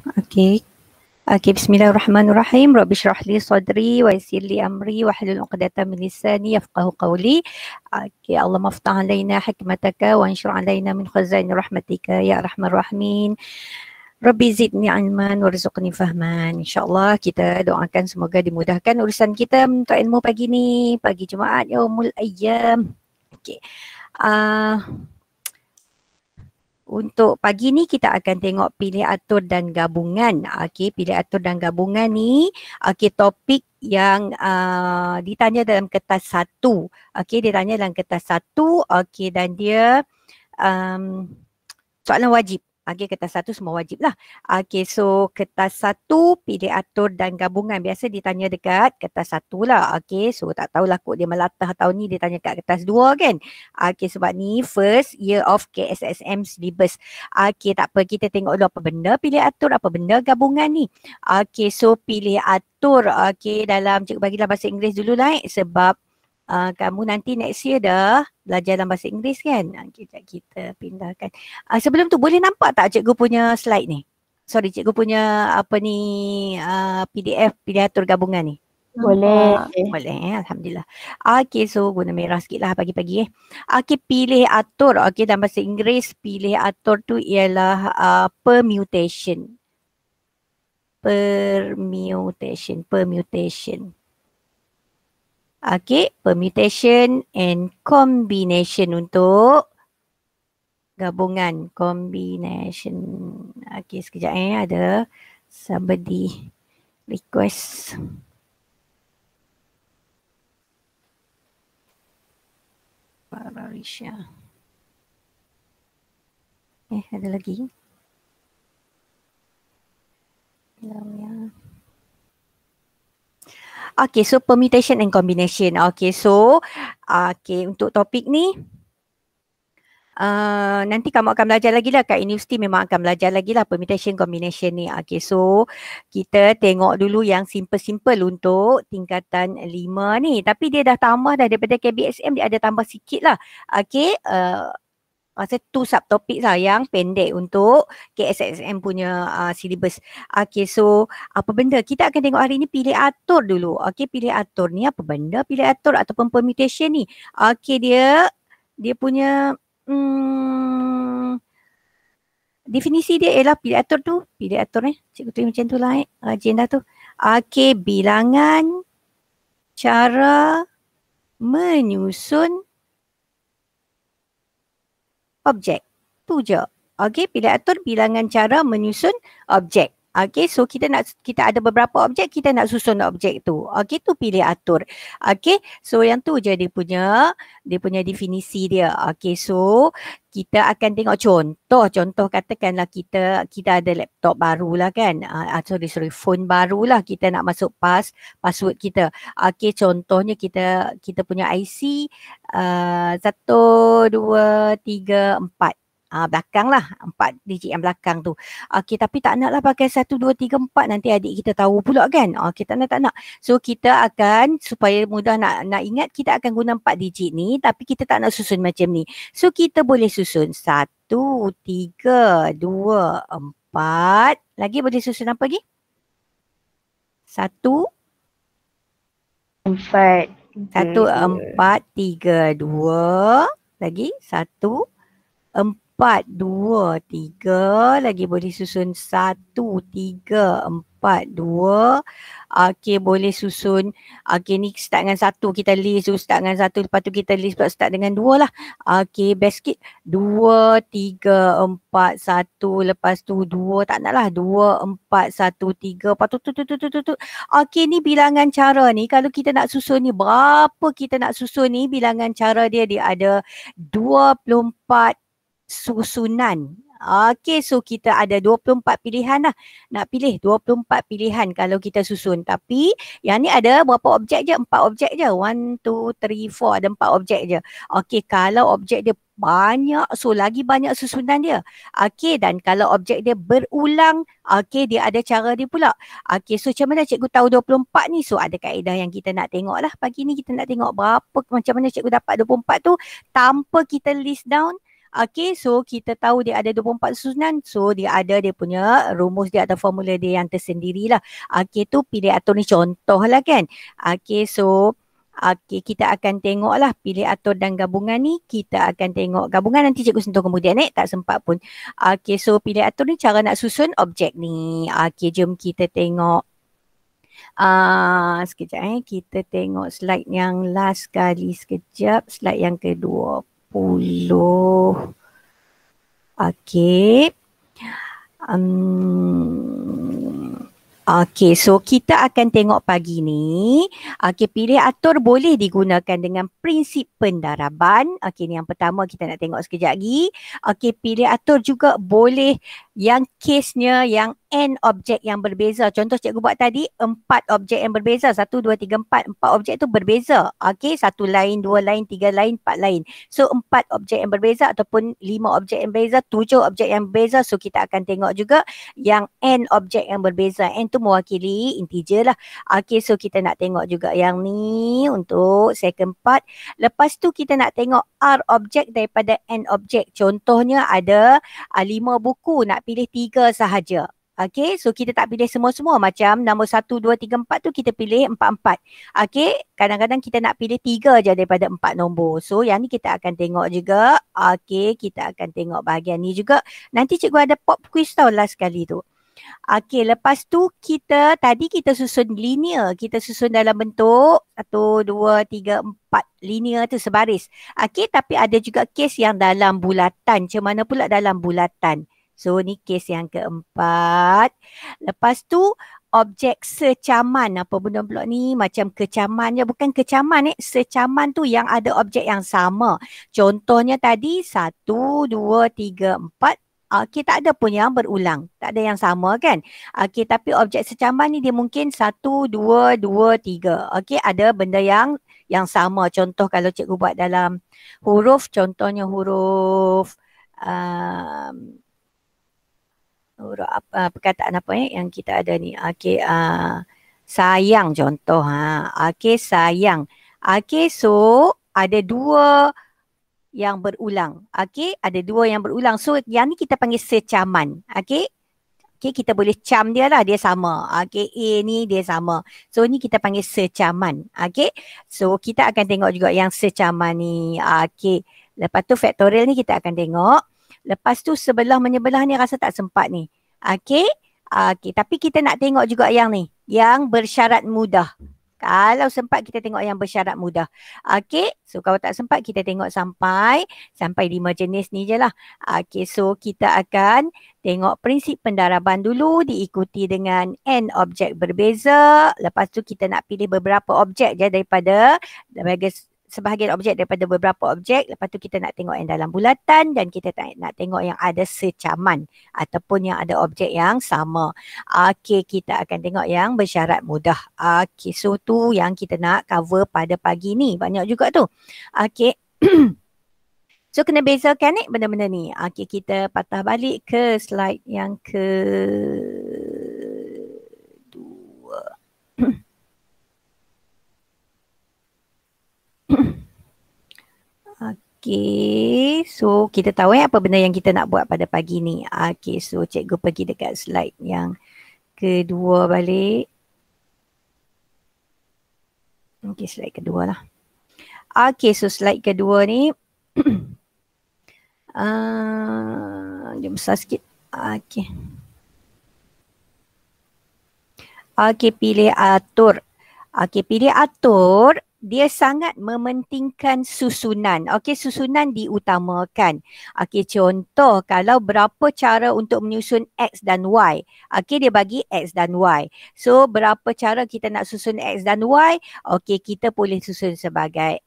Okey. Okey, bismillahirrahmanirrahim. Rabbi shrah li sadri wa yassir li amri wahlul 'uqdatam min lisani yafqahu qawli. Okey, Allahumma iftah 'alaina hikmataka wa anshur 'alaina min khazaini rahmatika ya arhamar rahimin. Rabbi zidni ilman warzuqni fahman. InsyaAllah kita doakan semoga dimudahkan urusan kita untuk ilmu pagi ni, pagi Jumaat Yaumul Ayyam. Okey. Untuk pagi ni kita akan tengok pilih atur dan gabungan. Okey, pilih atur dan gabungan ni topik yang ditanya dalam kertas 1. Okey, dia tanya dalam kertas 1. Okey, dan dia soalan wajib. Okey, kertas 1 semua wajib lah. Okey, so kertas 1 pilih atur dan gabungan. Biasa ditanya dekat kertas 1 lah. Okey, so tak tahulah kok dia melatah tahun ni dia tanya kat kertas 2 kan. Okey, sebab ni first year of KSSM syllabus. Okey, tak apa, kita tengok dulu apa benda pilih atur, apa benda gabungan ni. Okey, so pilih atur. Okey, dalam cikgu bagilah bahasa Inggeris dulu lah sebab kamu nanti next year dah belajar dalam bahasa Inggeris kan. Sekejap kita pindahkan. Sebelum tu boleh nampak tak cikgu punya slide ni? Sorry, cikgu punya apa ni PDF pilih atur gabungan ni? Boleh. Boleh, Alhamdulillah. Okey, so guna merah sikit lah pagi-pagi Okey, pilih atur. Okey, dalam bahasa Inggeris pilih atur tu ialah permutation. Permutation. Okey, permutation and combination untuk gabungan. Combination. Okey, sekejap ada somebody request. Pararisha. Ada lagi. Okay, so permutation and combination. Okay, so untuk topik ni nanti kamu akan belajar lagi lah kat universiti, memang akan belajar lagi lah permutation combination ni. Okay, so kita tengok dulu yang simple-simple untuk tingkatan 5 ni. Tapi dia dah tambah dah daripada KBSM, dia ada tambah sikit lah. Okay, masa tu subtopik lah yang pendek untuk KSSM punya syllabus. Okay, so apa benda? Kita akan tengok hari ni pilih atur dulu. Okay, pilih atur ni apa benda? Pilih atur ataupun permutation ni. Okay, dia punya definisi dia ialah pilih atur tu. Pilih atur ni. Cikgu tulis macam tu lah agenda tu. Okay, bilangan cara menyusun objek. Tu je. Okey, pilih atur bilangan cara menyusun objek. Okey, so kita ada beberapa objek, kita nak susun objek tu. Okey, tu pilih atur. Okey, so yang tu je dia punya definisi dia. Okey, so kita akan tengok contoh katakanlah kita ada laptop barulah kan. Phone barulah, kita nak masuk password kita. Okey, contohnya kita punya IC 1, 2, 3, 4. Belakang lah, 4 digit yang belakang tu. Okey, tapi tak nak lah pakai 1, 2, 3, 4, nanti adik kita tahu pula kan. Okey, tak nak. So kita akan, supaya mudah nak ingat, kita akan guna 4 digit ni, tapi kita tak nak susun macam ni. So kita boleh susun 1, 3, 2, 4. Lagi boleh susun apa lagi? 1, 4. 1, 4, 3, 2. Lagi 1, 4, 2, 3. Lagi boleh susun 1, 3, 4, 2. Okey, boleh susun. Okey, ni start dengan 1. Kita list tu start dengan 1. Lepas tu kita list pula start dengan 2 lah. Okey, best sikit. 2, 3, 4, 1. Lepas tu 2. Tak nak lah. 2, 4, 1, 3. Lepas tu. Okey, ni bilangan cara ni. Kalau kita nak susun ni, berapa kita nak susun ni, bilangan cara dia ada 24 susunan. Okey, so kita ada 24 pilihan lah. Nak pilih 24 pilihan kalau kita susun. Tapi yang ni ada berapa objek je? 4 objek je. 1, 2, 3, 4. Ada 4 objek je. Okey, kalau objek dia banyak, so lagi banyak susunan dia. Okey, dan kalau objek dia berulang, okey, dia ada cara dia pula. Okey, so macam mana cikgu tahu 24 ni? So ada kaedah yang kita nak tengok lah. Pagi ni kita nak tengok berapa, macam mana cikgu dapat 24 tu tanpa kita list down. Okay, so kita tahu dia ada 24 susunan. So dia ada dia punya rumus dia atau formula dia yang tersendiri lah. Okay, tu pilih atur ni contoh lah kan. Okay, so kita akan tengok lah pilih atur dan gabungan ni. Kita akan tengok gabungan nanti cikgu sentuh kemudian tak sempat pun. Okay, so pilih atur ni cara nak susun objek ni. Okay, jom kita tengok. Sekejap kita tengok slide yang last kali sekejap. Slide yang ke-20. Okay. Okay, so kita akan tengok pagi ni. Okay, pilih atur boleh digunakan dengan prinsip pendaraban. Okay, ni yang pertama kita nak tengok sekejap lagi. Okay, pilih atur juga boleh yang case-nya yang n objek yang berbeza. Contoh cikgu buat tadi, 4 objek yang berbeza. 1, 2, 3, 4. 4 objek tu berbeza. Okay, 1 lain, 2 lain, 3 lain, 4 lain. So, 4 objek yang berbeza ataupun 5 objek yang berbeza, 7 objek yang berbeza. So, kita akan tengok juga yang n objek yang berbeza. N tu mewakili integer lah. Okay, so kita nak tengok juga yang ni untuk second part. Lepas tu kita nak tengok R objek daripada N objek. Contohnya ada 5 buku, nak pilih 3 sahaja. Okay, so kita tak pilih semua-semua. Macam nombor 1, 2, 3, 4 tu kita pilih 4-4. Okay, kadang-kadang kita nak pilih 3 je daripada 4 nombor. So yang ni kita akan tengok juga. Okay, kita akan tengok bahagian ni juga. Nanti cikgu ada pop quiz tau last kali tu. Okay, lepas tu tadi kita susun linear. Kita susun dalam bentuk 1, 2, 3, 4. Linear tu sebaris. Okay, tapi ada juga case yang dalam bulatan. Macam mana pula dalam bulatan? So, ni case yang keempat. Lepas tu, objek secaman. Apa benda pula ni? Macam kecaman je. Bukan kecaman secaman tu yang ada objek yang sama. Contohnya tadi, 1, 2, 3, 4. Okay, tak ada pun yang berulang. Tak ada yang sama kan? Okay, tapi objek secaman ni dia mungkin 1, 2, 2, 3. Okay, ada benda yang sama. Contoh kalau cikgu buat dalam huruf, contohnya huruf perkataan apa yang kita ada ni. Okay, sayang contoh. Okay, sayang. Okay, so ada 2 yang berulang. Okay, ada 2 yang berulang. So yang ni kita panggil secaman. Okay. Okay, kita boleh cam dia lah. Dia sama. Okay, A ni dia sama. So ni kita panggil secaman. Okay. So kita akan tengok juga yang secaman ni. Okay. Lepas tu factorial ni kita akan tengok. Lepas tu sebelah menyebelah ni rasa tak sempat ni. Okay. Okay. Tapi kita nak tengok juga yang ni. Yang bersyarat mudah. Kalau sempat kita tengok yang bersyarat mudah. Okay. So kalau tak sempat kita tengok sampai 5 jenis ni je lah. Okay. So kita akan tengok prinsip pendaraban dulu diikuti dengan n objek berbeza. Lepas tu kita nak pilih beberapa objek je daripada sebahagian objek daripada beberapa objek. Lepas tu kita nak tengok yang dalam bulatan dan kita nak tengok yang ada secaman ataupun yang ada objek yang sama. Okey, kita akan tengok yang bersyarat mudah. Okey, so tu yang kita nak cover pada pagi ni. Banyak juga tu. Okey. So kena bezakan benda-benda ni. Okey, kita patah balik ke slide yang ke-2. Okay, so kita tahu apa benda yang kita nak buat pada pagi ni. Okay, so cikgu pergi dekat slide yang kedua balik. Okay, slide kedua lah. Okay, so slide kedua ni. Dia besar sikit. Okay. Okay, pilih atur. Okay, pilih atur. Dia sangat mementingkan susunan. Okey, susunan diutamakan. Okey, contoh kalau berapa cara untuk menyusun X dan Y. Okey, dia bagi X dan Y. So, berapa cara kita nak susun X dan Y? Okey, kita boleh susun sebagai,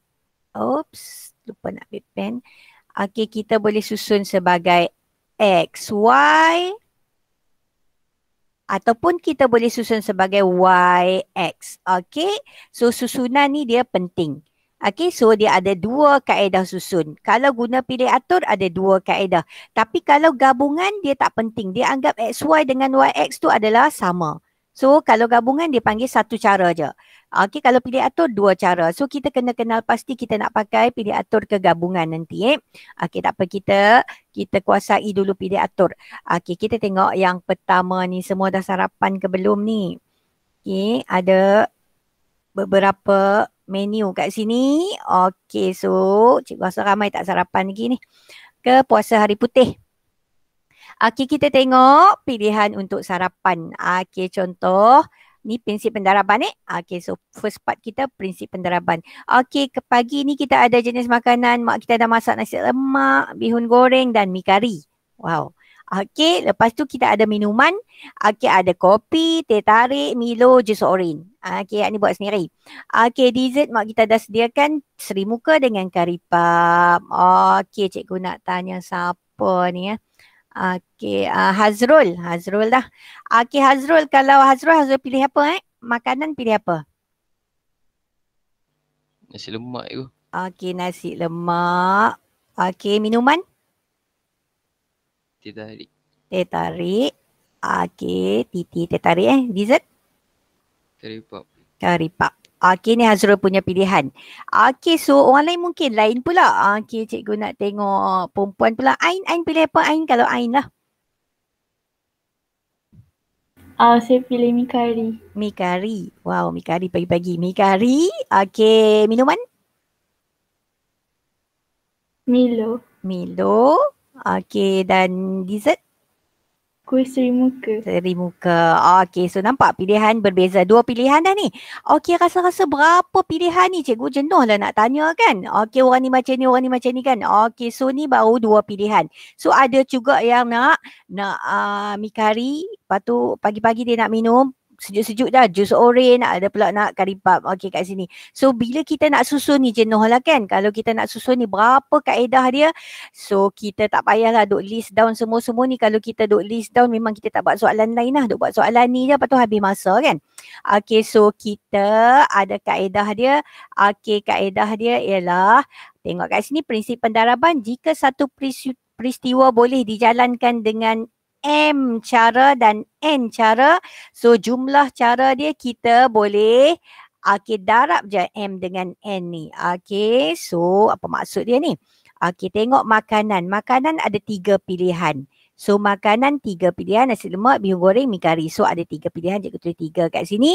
lupa nak ambil pen. Okey, kita boleh susun sebagai X, Y. Ataupun kita boleh susun sebagai YX. Okay. So susunan ni dia penting. Okay. So dia ada 2 kaedah susun. Kalau guna pilih atur ada 2 kaedah. Tapi kalau gabungan dia tak penting. Dia anggap XY dengan YX tu adalah sama. So kalau gabungan dia panggil satu cara je. Okey, kalau pilih atur dua cara. So kita kena kenal pasti kita nak pakai pilih atur ke gabungan nanti. Okey, tak apa, kita kuasai dulu pilih atur. Okey, kita tengok yang pertama ni, semua dah sarapan ke belum ni? Okey, ada beberapa menu kat sini. Okey, so cikgu rasa ramai tak sarapan lagi ni. Ke puasa hari putih. Okey, kita tengok pilihan untuk sarapan. Okey, contoh ni prinsip pendaraban ni. Okey, so first part kita prinsip pendaraban. Okey, ke pagi ni kita ada jenis makanan. Mak kita dah masak nasi lemak, bihun goreng dan mi kari. Wow. Okey, lepas tu kita ada minuman. Okey, ada kopi, teh tarik, Milo, jus oren. Okey, yang ni buat sendiri. Okey, dessert mak kita dah sediakan seri muka dengan kari pap. Okey, cikgu nak tanya siapa ni ya? Okey, Hazrul dah. Okey, Hazrul, kalau Hazrul pilih apa Makanan pilih apa? Nasi lemak tu. Okey, nasi lemak. Okey, minuman? Teh tarik. Teh tarik. Okey, teh tarik Dessert? Kari pap. Kari pap. Okey, ni Hazrul punya pilihan. Okey, so orang lain mungkin lain pula. Okey, cikgu nak tengok perempuan pula. Ain pilih apa Ain? Kalau Ain lah. Saya pilih mi kari. Mi kari. Wow, mi kari pagi-pagi. Mi kari. Okey, minuman? Milo. Milo. Okey, dan dessert? Kuih seri muka. Seri muka. Okey, so nampak pilihan berbeza. Dua pilihan dah ni. Okey, rasa-rasa berapa pilihan ni? Cikgu jenuh lah nak tanya kan. Okey, orang ni macam ni, orang ni macam ni kan. Okey, so ni baru dua pilihan. So ada juga yang nak mi kari. Lepas tu pagi-pagi dia nak minum. Sejuk-sejuk dah, jus oren, ada pula nak kari pap. Okey, kat sini. So bila kita nak susun ni jenuh lah kan. Kalau kita nak susun ni berapa kaedah dia. So kita tak payahlah duk list down semua-semua ni. Kalau kita duk list down memang kita tak buat soalan lain lah. Duk buat soalan ni je lepas tu habis masa kan. Okey, so kita ada kaedah dia. Okey, kaedah dia ialah tengok kat sini prinsip pendaraban. Jika satu peristiwa boleh dijalankan dengan M cara dan N cara. So jumlah cara dia kita boleh darab je M dengan N ni. Okey, so apa maksud dia ni? Okey, tengok makanan. Makanan ada 3 pilihan. So makanan 3 pilihan, nasi lemak, bihun goreng, mi kari. So ada 3 pilihan, cikgu tulis 3 kat sini.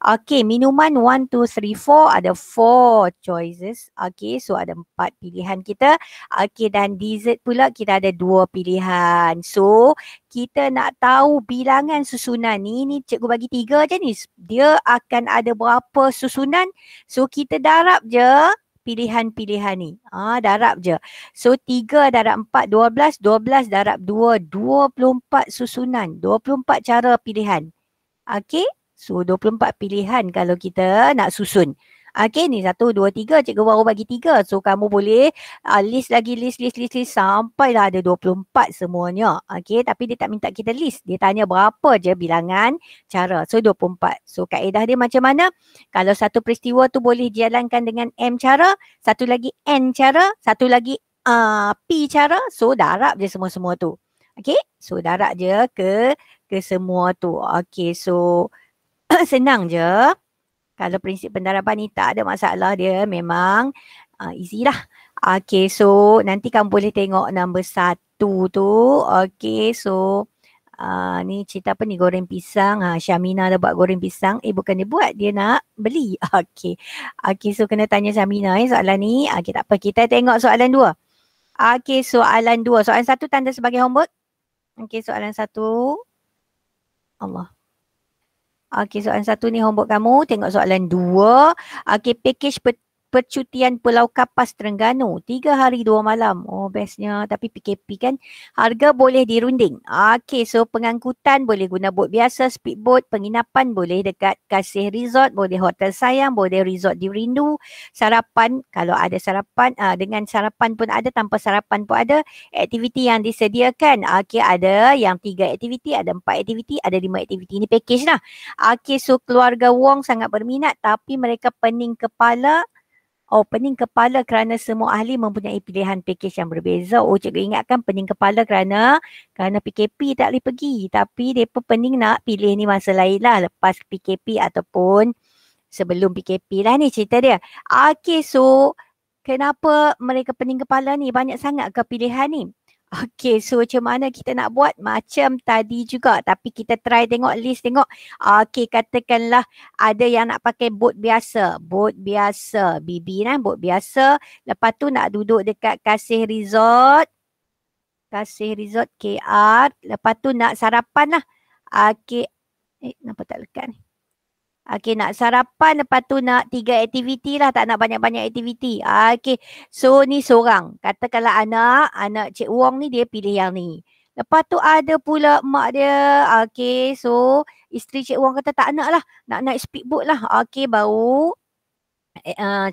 Okey, minuman 1, 2, 3, 4 ada 4 choices. Okey, so ada 4 pilihan kita. Okey, dan dessert pula kita ada 2 pilihan. So kita nak tahu bilangan susunan ni cikgu bagi 3 je ni. Dia akan ada berapa susunan. So kita darab je pilihan-pilihan ni. Darab je. So 3 darab 4, 12. 12 darab 2, 24 susunan. 24 cara pilihan. Okey. So 24 pilihan kalau kita nak susun. Okey, ni 1, 2, 3. Cikgu baru bagi 3. So kamu boleh list lagi, list sampailah ada 24 semuanya. Okey, tapi dia tak minta kita list. Dia tanya berapa je bilangan cara. So 24. So kaedah dia macam mana? Kalau satu peristiwa tu boleh dijalankan dengan M cara, satu lagi N cara, satu lagi P cara. So darab je semua-semua tu. Okey, so darab je ke semua tu. Okey, so senang je. Kalau prinsip pendaraban ni tak ada masalah, dia memang easy lah. Okay, so nanti kamu boleh tengok nombor 1 tu. Okay, so ni cerita apa ni, goreng pisang. Syamina dah buat goreng pisang. Bukan dia buat, dia nak beli. Okay, so kena tanya Syamina soalan ni. Okay, tak apa, kita tengok soalan 2. Okay, soalan 2. Soalan 1 tanda sebagai homework. Okay, soalan 1. Allah. Okey, soalan 1 ni homework kamu. Tengok soalan 2. Okey, package percutian Pulau Kapas Terengganu 3 hari 2 malam. Oh, bestnya. Tapi PKP kan. Harga boleh dirunding. Okey, so pengangkutan boleh guna bot biasa, speedboat. Penginapan boleh dekat Kasih Resort, boleh Hotel Sayang, boleh Resort di Rindu. Sarapan, kalau ada sarapan, dengan sarapan pun ada, tanpa sarapan pun ada. Aktiviti yang disediakan. Okey, ada yang 3 aktiviti, ada 4 aktiviti, ada 5 aktiviti. Ini package lah. Okey, so keluarga Wong sangat berminat tapi mereka pening kepala. Pening kepala kerana semua ahli mempunyai pilihan package yang berbeza. Cikgu ingatkan pening kepala kerana PKP tak boleh pergi. Tapi mereka pening nak pilih ni masa lain lah lepas PKP ataupun sebelum PKP lah ni cerita dia. Okey, so kenapa mereka pening kepala ni? Banyak sangat ke pilihan ni? Okey, so macam mana kita nak buat? Macam tadi juga, tapi kita try tengok list, tengok. Okey, katakanlah ada yang nak pakai bot biasa. Bot biasa, BB kan, bot biasa. Lepas tu nak duduk dekat Kasih Resort. Kasih Resort KR. Lepas tu nak sarapan lah. Okey, kenapa tak lekat ni? Okey, nak sarapan, lepas tu nak 3 aktiviti lah, tak nak banyak-banyak aktiviti. Okey, so ni seorang. Katakanlah anak Cik Wong ni dia pilih yang ni. Lepas tu ada pula mak dia. Okey, so isteri Cik Wong kata tak nak lah, nak naik speedboat lah. Okey, baru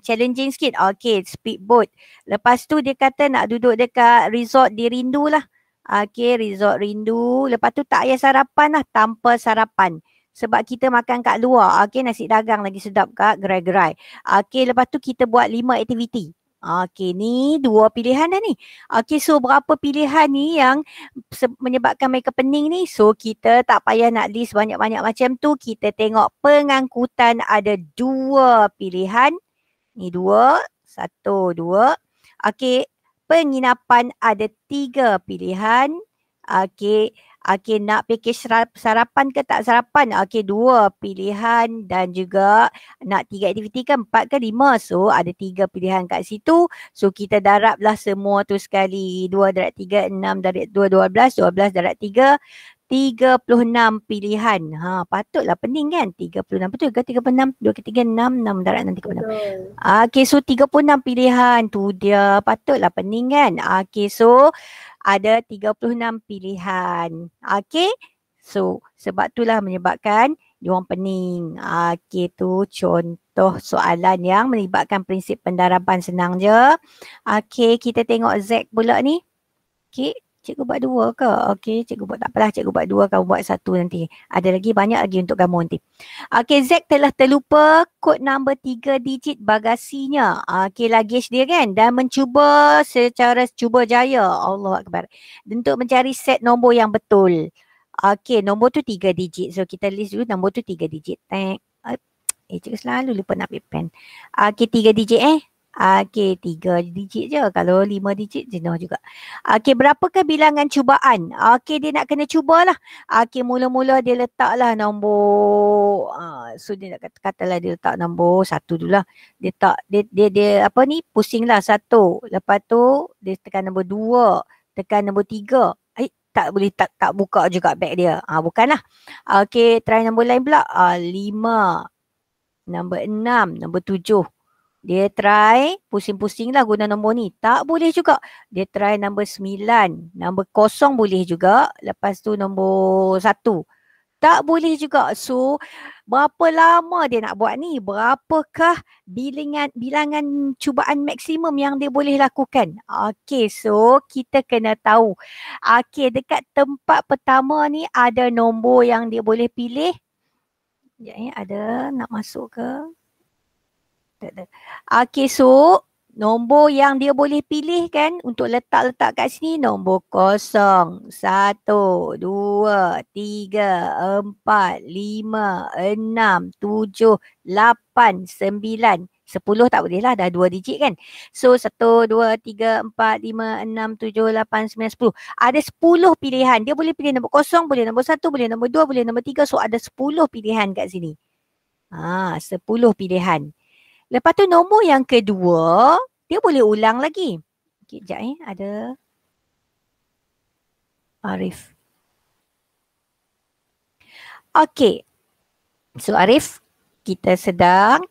challenging sikit. Okey, speedboat. Lepas tu dia kata nak duduk dekat resort di Rindu lah. Okey, resort Rindu. Lepas tu tak payah sarapan lah, tanpa sarapan. Sebab kita makan kat luar. Okey, nasi dagang lagi sedap kat gerai-gerai. Okey, lepas tu kita buat 5 aktiviti. Okey, ni 2 pilihan dah ni. Okey, so berapa pilihan ni yang menyebabkan mereka pening ni? So kita tak payah nak list banyak-banyak macam tu. Kita tengok pengangkutan ada 2 pilihan. Ni 2, 1, 2. Okey, penginapan ada 3 pilihan. Okey. Okey, nak package sarapan ke tak sarapan? Okey, 2 pilihan dan juga nak 3 aktiviti ke 4 ke 5. So, ada 3 pilihan kat situ. So, kita darablah semua tu sekali. 2 darab 3, 6 darab 2, 12. 12 darab 3, 36 pilihan. Patutlah pening kan? 36, betul ke 36? 2 ke 3, 6, 6 darab 6, 36. Okey, so 36 pilihan. Tu dia, patutlah pening kan? Okey, so ada 36 pilihan. Okey. So, sebab itulah menyebabkan diorang pening. Okey, tu contoh soalan yang melibatkan prinsip pendaraban, senang je. Okey, kita tengok Z pula ni. Okey, cikgu buat 2 ke? Okey, cikgu buat, tak apalah, cikgu buat 2, kamu buat 1 nanti. Ada lagi, banyak lagi untuk kamu nanti. Okey, Z telah terlupa kod nombor 3 digit bagasinya. Okey, luggage dia kan. Dan mencuba secara cuba jaya. Allah Akbar. Untuk mencari set nombor yang betul. Okey, nombor tu 3 digit. So, kita list dulu nombor tu 3 digit. Cikgu selalu lupa nak ambil pen. Okey, 3 digit Okey, 3 digit je. Kalau 5 digit jenuh juga. Okey, berapakah bilangan cubaan? Okey, dia nak kena cubalah. Okey, mula-mula dia letaklah nombor, so dia nak katalah dia letak nombor 1 dulu lah. Dia apa ni, pusinglah 1. Lepas tu dia tekan nombor 2, tekan nombor 3. Tak boleh, tak buka juga beg dia. Bukanlah. Okey, try nombor lain pula. 5, nombor 6, nombor 7. Dia try pusing-pusing lah guna nombor ni. Tak boleh juga. Dia try nombor 9. Nombor 0 boleh juga. Lepas tu nombor 1. Tak boleh juga. So, berapa lama dia nak buat ni? Berapakah bilangan cubaan maksimum yang dia boleh lakukan? Okey, so kita kena tahu. Okey, dekat tempat pertama ni ada nombor yang dia boleh pilih. Sekejap ada nak masuk ke? Okey, so nombor yang dia boleh pilih kan untuk letak kat sini nombor 0, 1, 2, 3, 4, 5, 6, 7, 8, 9, 10 tak boleh lah, dah 2 digit kan. So 1, 2, 3, 4, 5, 6, 7, 8, 9, 10. Ada 10 pilihan. Dia boleh pilih nombor 0, boleh nombor 1, boleh nombor 2, boleh nombor 3. So ada 10 pilihan kat sini. 10 pilihan. Lepas tu nombor yang kedua, dia boleh ulang lagi. Okay, sekejap ada Arif. Okay. So Arif, kita sedang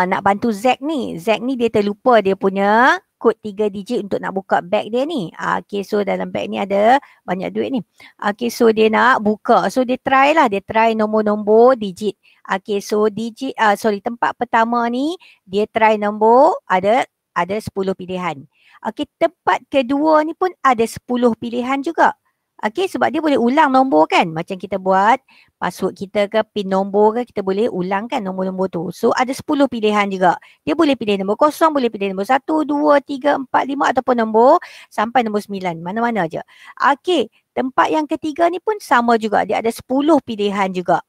nak bantu Zack ni. Zack ni dia terlupa dia punya kod 3 digit untuk nak buka beg dia ni. Okay, so dalam beg ni ada banyak duit ni. Okay, so dia nak buka. So dia try lah. Dia try nombor-nombor digit. Okay, so tempat pertama ni dia try nombor ada 10 pilihan. Okay, tempat kedua ni pun ada 10 pilihan juga. Okay, sebab dia boleh ulang nombor kan. Macam kita buat password kita ke pin nombor ke, kita boleh ulang kan nombor-nombor tu. So ada 10 pilihan juga. Dia boleh pilih nombor 0, boleh pilih nombor 1, 2, 3, 4, 5 ataupun nombor sampai nombor 9. Mana-mana je. Okay, tempat yang ketiga ni pun sama juga. Dia ada 10 pilihan juga.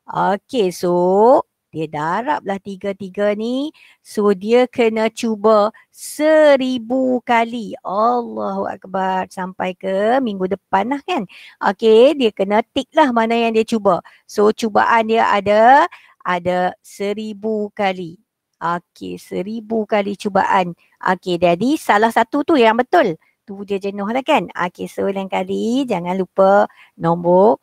Okay, so Dia darablah 3 ni. So dia kena cuba 1000 kali. Allahu Akbar. Sampai ke minggu depan lah kan. Okey, dia kena tick lah mana yang dia cuba. So cubaan dia ada 1000 kali. Okey, 1000 kali cubaan. Okey, jadi salah satu tu yang betul. Tu dia jenuh lah kan. Okey, so lain kali jangan lupa nombor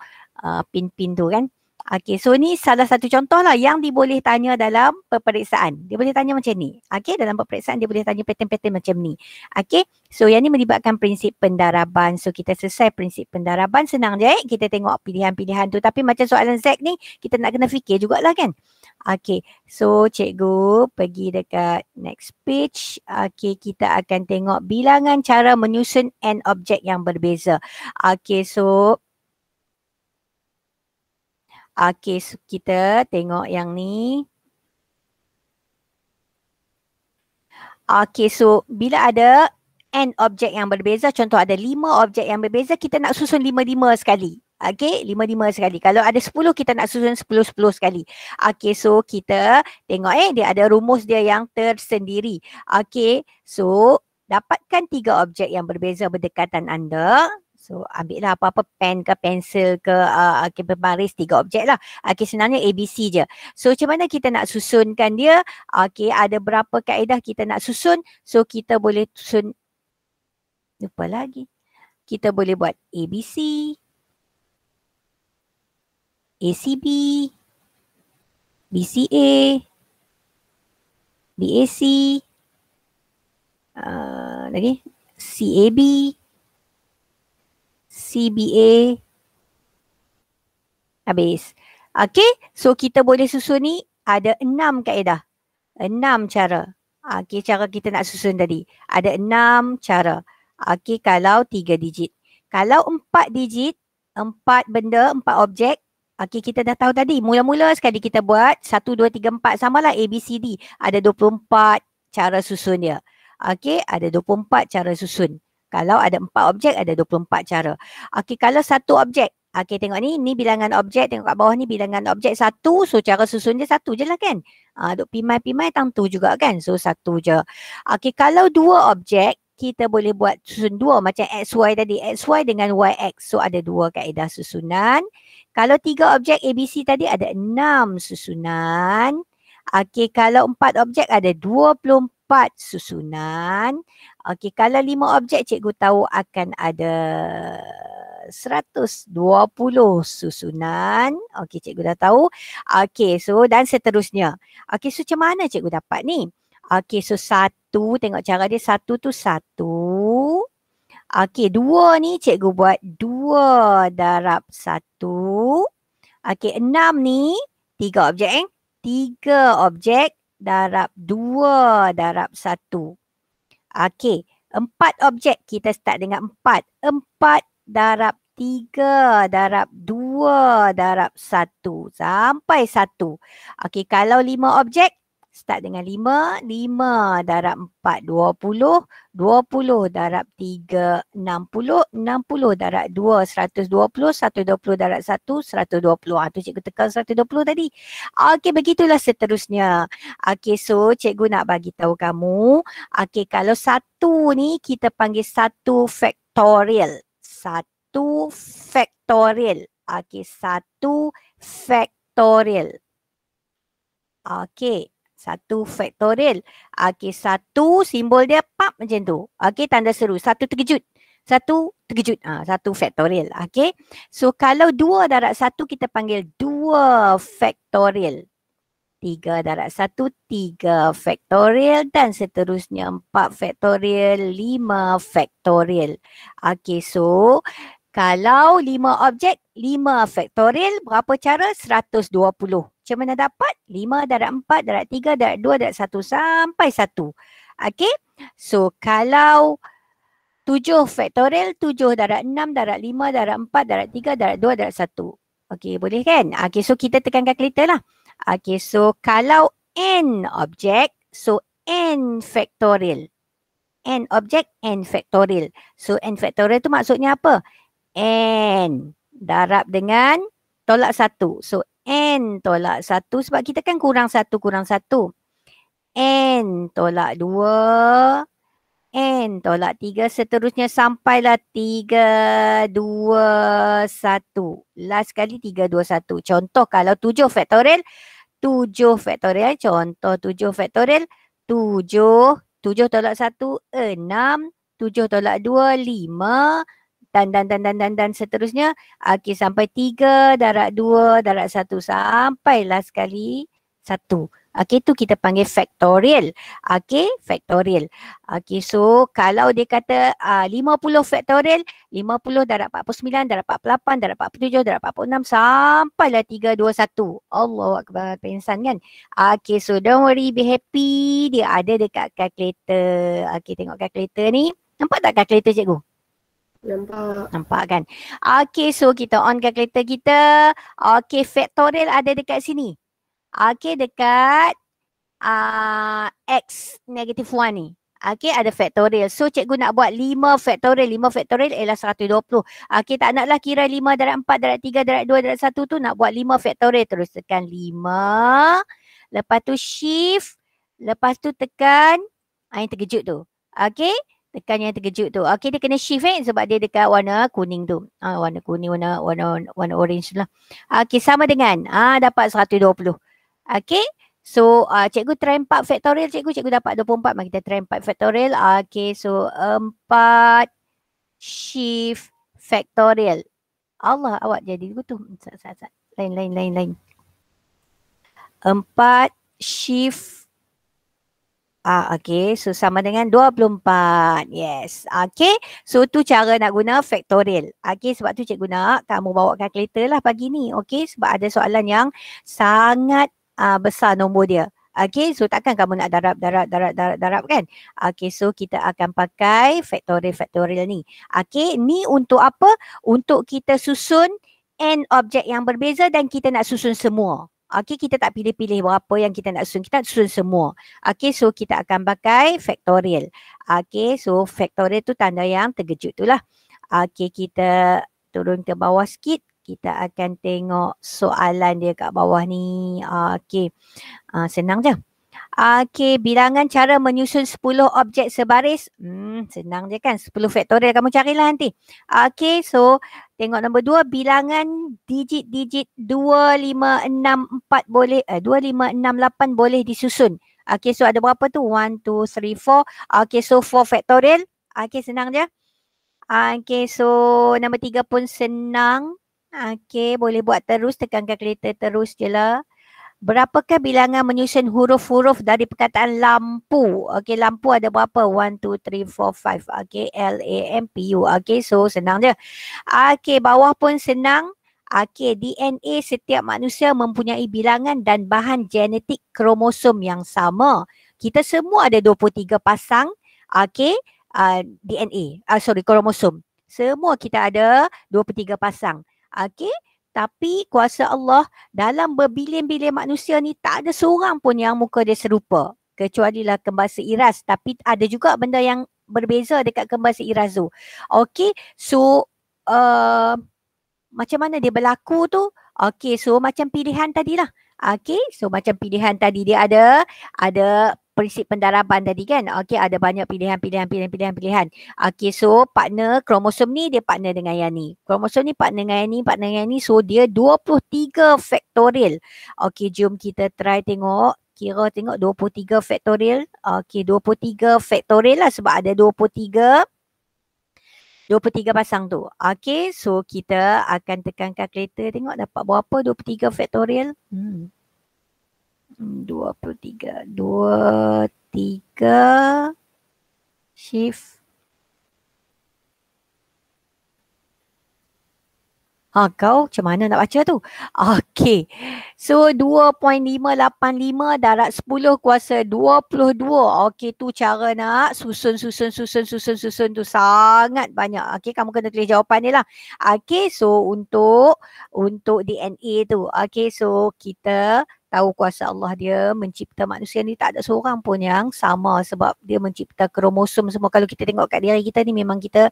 pin-pin tu kan. Okey, so ni salah satu contoh lah yang diboleh tanya dalam peperiksaan. Dia boleh tanya macam ni. Okey, dalam peperiksaan dia boleh tanya pattern-pattern macam ni. Okey, so yang ni melibatkan prinsip pendaraban. So kita selesai prinsip pendaraban, senang je kita tengok pilihan-pilihan tu. Tapi macam soalan Z ni, kita nak kena fikir jugalah kan. Okey, so cikgu pergi dekat next page. Okey, kita akan tengok bilangan cara menyusun n objek yang berbeza. Okey, so kita tengok yang ni. Okey, so bila ada n objek yang berbeza, contoh ada 5 objek yang berbeza, kita nak susun 5-5 sekali. Okey, 5-5 sekali. Kalau ada 10, kita nak susun 10-10 sekali. Okey, so kita tengok dia ada rumus dia yang tersendiri. Okey, so dapatkan 3 objek yang berbeza berdekatan anda. So ambillah apa-apa pen ke pensel ke berbaris 3 objek lah. Okey, sebenarnya ABC je. So macam mana kita nak susunkan dia? Okey, ada berapa kaedah kita nak susun? So kita boleh susun, lupa lagi. Kita boleh buat ABC, ACB, BCA, BAC, lagi CAB, CBA, habis. Okey, so kita boleh susun ni ada 6 kaedah. 6 cara. Okey, cara kita nak susun tadi. Ada 6 cara. Okey, kalau 3 digit. Kalau 4 digit, 4 benda, 4 objek. Okey, kita dah tahu tadi. Mula-mula sekali kita buat 1, 2, 3, 4 samalah ABCD. Ada 24 cara susun dia. Okey, ada 24 cara susun. Kalau ada 4 objek, ada 24 cara. Okey, kalau 1 objek. Okey, tengok ni bilangan objek. Tengok kat bawah ni bilangan objek 1. So, cara susun dia 1 je lah kan. Duk pimai-pimai tentu juga kan. So, 1 je. Okey, kalau 2 objek, kita boleh buat susun 2 macam XY tadi. XY dengan YX. So, ada 2 kaedah susunan. Kalau 3 objek ABC tadi ada 6 susunan. Okey, kalau 4 objek ada 24 susunan. Okey, kalau 5 objek cikgu tahu akan ada 120 susunan. Okey, cikgu dah tahu. Okey, so dan seterusnya. Okey, so macam mana cikgu dapat ni? Okey, so 1, tengok cara dia 1 tu 1. Okey, 2 ni cikgu buat 2 darab 1. Okey, 6 ni 3 objek 3 objek darab 2 darab 1. Okey, 4 objek kita start dengan 4. 4 darab 3 darab 2 darab 1 sampai 1. Okey, kalau 5 objek start dengan 5. 5 darab 4 20. 20 darab 3 60. 60 darab 2 120. 120 darab 1 120. Tu cikgu tekan 120 tadi. Okey, begitulah seterusnya. Okey, so cikgu nak bagi tahu kamu. Okey, kalau 1 ni kita panggil 1 factorial. 1 factorial. Okey, 1 factorial. Okey, 1 factorial. Okey, 1 simbol dia pap macam tu. Okey, tanda seru. 1 terkejut. 1 terkejut. 1 factorial. Okey. So kalau 2 darab 1 kita panggil 2 factorial. 3 darab 1 3 factorial dan seterusnya 4 factorial, 5 factorial. Okey, so kalau 5 objek 5 factorial berapa cara? 120. Macam mana dapat? 5 darab 4 darab 3 darab 2 darab 1 sampai 1. Okey. So kalau 7 factorial, 7 darab 6 darab 5 darab 4 darab 3 darab 2 darab 1. Okey, boleh kan? Okey, so kita tekan kalkulator lah. Okey, so kalau n objek, so n factorial. N objek, n factorial. So n factorial tu maksudnya apa? N darab dengan tolak 1. So N tolak 1 sebab kita kan kurang 1 kurang 1. N tolak 2. N tolak 3, seterusnya sampailah 3, 2, 1. Last sekali 3, 2, 1. Contoh kalau 7 faktorial, 7 faktorial. Contoh 7 faktorial, 7. 7 tolak 1, 6. 7 tolak 2, 5. Dan seterusnya. Okey, sampai 3 darab 2 darab 1. Sampailah sekali 1. Okey, tu kita panggil faktorial. Okey, faktorial. Okey, so kalau dia kata 50 faktorial, 50 darab 49, darab 48, darab 47, darab 46, sampailah 3, 2, 1. Allahu Akbar, pengsan kan? Okey, so don't worry, be happy. Dia ada dekat calculator. Okey, tengok calculator ni. Nampak tak calculator cikgu? Nampak. Nampak kan? Okey, so kita on calculator kita. Okey, faktorial ada dekat sini. Okey, dekat X negative 1 ni. Okey, ada faktorial. So, cikgu nak buat 5 faktorial. 5 faktorial ialah 120. Okey, tak naklah kira 5 darab 4, darab 3, darab 2, darab 1 tu. Nak buat 5 faktorial. Terus tekan 5. Lepas tu shift. Lepas tu tekan yang terkejut tu. Okey, tekan yang terkejut tu. Okey, dia kena shift sebab dia dekat warna kuning tu. Warna kuning, warna orange lah. Okey, sama dengan dapat 120. Okey. So, cikgu try 4 faktorial. Cikgu dapat 24. Mari kita try 4 faktorial. Okey, so 4 shift faktorial. Allah, awak jadi begitu. Lain. 4 shift. Okey, so sama dengan 24. Yes. Okey, so tu cara nak guna faktorial. Okey, sebab tu cikgu nak kamu bawa kalkulator lah pagi ni. Okey, sebab ada soalan yang sangat besar nombor dia. Okey, so takkan kamu nak darab kan? Okey, so kita akan pakai faktorial ni. Okey, ni untuk apa? Untuk kita susun n objek yang berbeza dan kita nak susun semua. Okey, kita tak pilih-pilih berapa yang kita nak susun. Kita nak susun semua. Okey, so kita akan pakai faktorial. Okey, so faktorial tu tanda yang terkejut tu lah. Okey, kita turun ke bawah sikit. Kita akan tengok soalan dia kat bawah ni. Okey, senang je. Okey, bilangan cara menyusun 10 objek sebaris. Senang je kan, 10 faktorial kamu carilah nanti. Okey, so tengok nombor 2, bilangan digit-digit 2564 boleh, 2568 boleh disusun. Okey, so ada berapa tu? 1, 2, 3, 4. Okey, so 4 faktorial. Okey, senang je. Okey, so nombor 3 pun senang. Okey, boleh buat terus, tekan calculator terus je lah. Berapakah bilangan menyusun huruf-huruf dari perkataan lampu? Okey, lampu ada berapa? 1, 2, 3, 4, 5. Okey, LAMPU. Okey, so senang je. Okey, bawah pun senang. Okey, DNA setiap manusia mempunyai bilangan dan bahan genetik kromosom yang sama. Kita semua ada 23 pasang. Okey, DNA. Kromosom. Semua kita ada 23 pasang. Okey, tapi kuasa Allah dalam berbilion-bilion manusia ni tak ada seorang pun yang muka dia serupa. Kecualilah kembar seiras. Tapi ada juga benda yang berbeza dekat kembar seiras tu. Okey, so macam mana dia berlaku tu? Okey, so macam pilihan tadilah. Okey, so macam pilihan tadi dia ada prinsip pendaraban tadi kan. Okey, ada banyak pilihan. Okey, so partner kromosom ni dia partner dengan yang ni. Kromosom ni partner dengan yang ni. So dia 23 faktorial. Okey, jom kita try tengok. Kira tengok 23 faktorial. Okey, 23 faktorial lah sebab ada 23 pasang tu. Okey, so kita akan tekan calculator tengok dapat berapa 23 faktorial. 23 shift. Kau macam mana nak baca tu? Okey. So 2.585 darab 10 kuasa 22. Okey, tu cara nak susun tu sangat banyak. Okey, kamu kena tulis jawapan dia lah. Okey, so untuk DNA tu. Okey, so kita tahu kuasa Allah dia mencipta manusia ni tak ada seorang pun yang sama sebab dia mencipta kromosom semua. Kalau kita tengok kat diri kita ni memang kita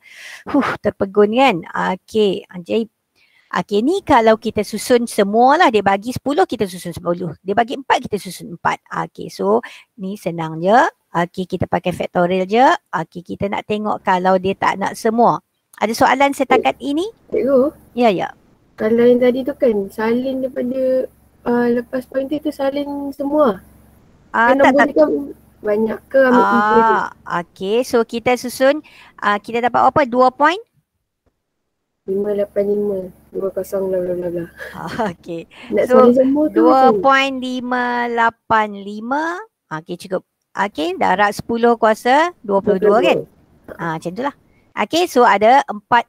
terpegun kan. Okey, ajaib. Okey, ni kalau kita susun semualah, dia bagi 10 kita susun 10. Dia bagi 4 kita susun 4. Okey, so ni senang je. Okey, kita pakai factorial je. Okey, kita nak tengok kalau dia tak nak semua. Ada soalan setakat ini? Cikgu, Ya. kalau yang tadi tu kan salin daripada lepas pointer tu salin semua. Kan Tak. nombor ni kan banyak ke ambil 3 je? Okey, so kita susun, kita dapat apa? 2 point? 585, 20 bla bla bla bla. Okey. Nak So, salin semua tu macam ni. 2.585. Okey, cukup. Okey, darab 10 kuasa 22 kan? Macam itulah. Okey, so ada 4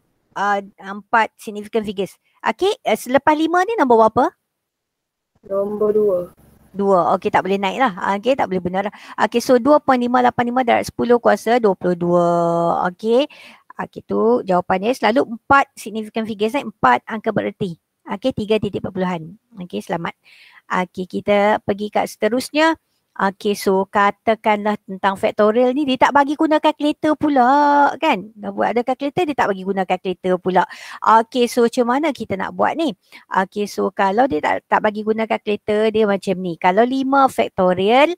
significant figures. Okey, selepas 5 ni nombor berapa? Nombor 2. 2. Okey, tak boleh naik lah. Okey, tak boleh benar. Okey, so 2.585 darab 10 kuasa 22. Okey. Okey, tu jawapannya. Selalu 4 significant figures, 4 angka bererti. Okey, 3 titik perpuluhan. Okey, selamat. Okey, kita pergi kat seterusnya. Okey, so katakanlah tentang factorial ni, dia tak bagi guna calculator pula kan. Dah buat ada calculator, dia tak bagi guna calculator pula. Okey, so macam mana kita nak buat ni? Okey, so kalau dia tak bagi guna calculator, dia macam ni. Kalau 5 factorial,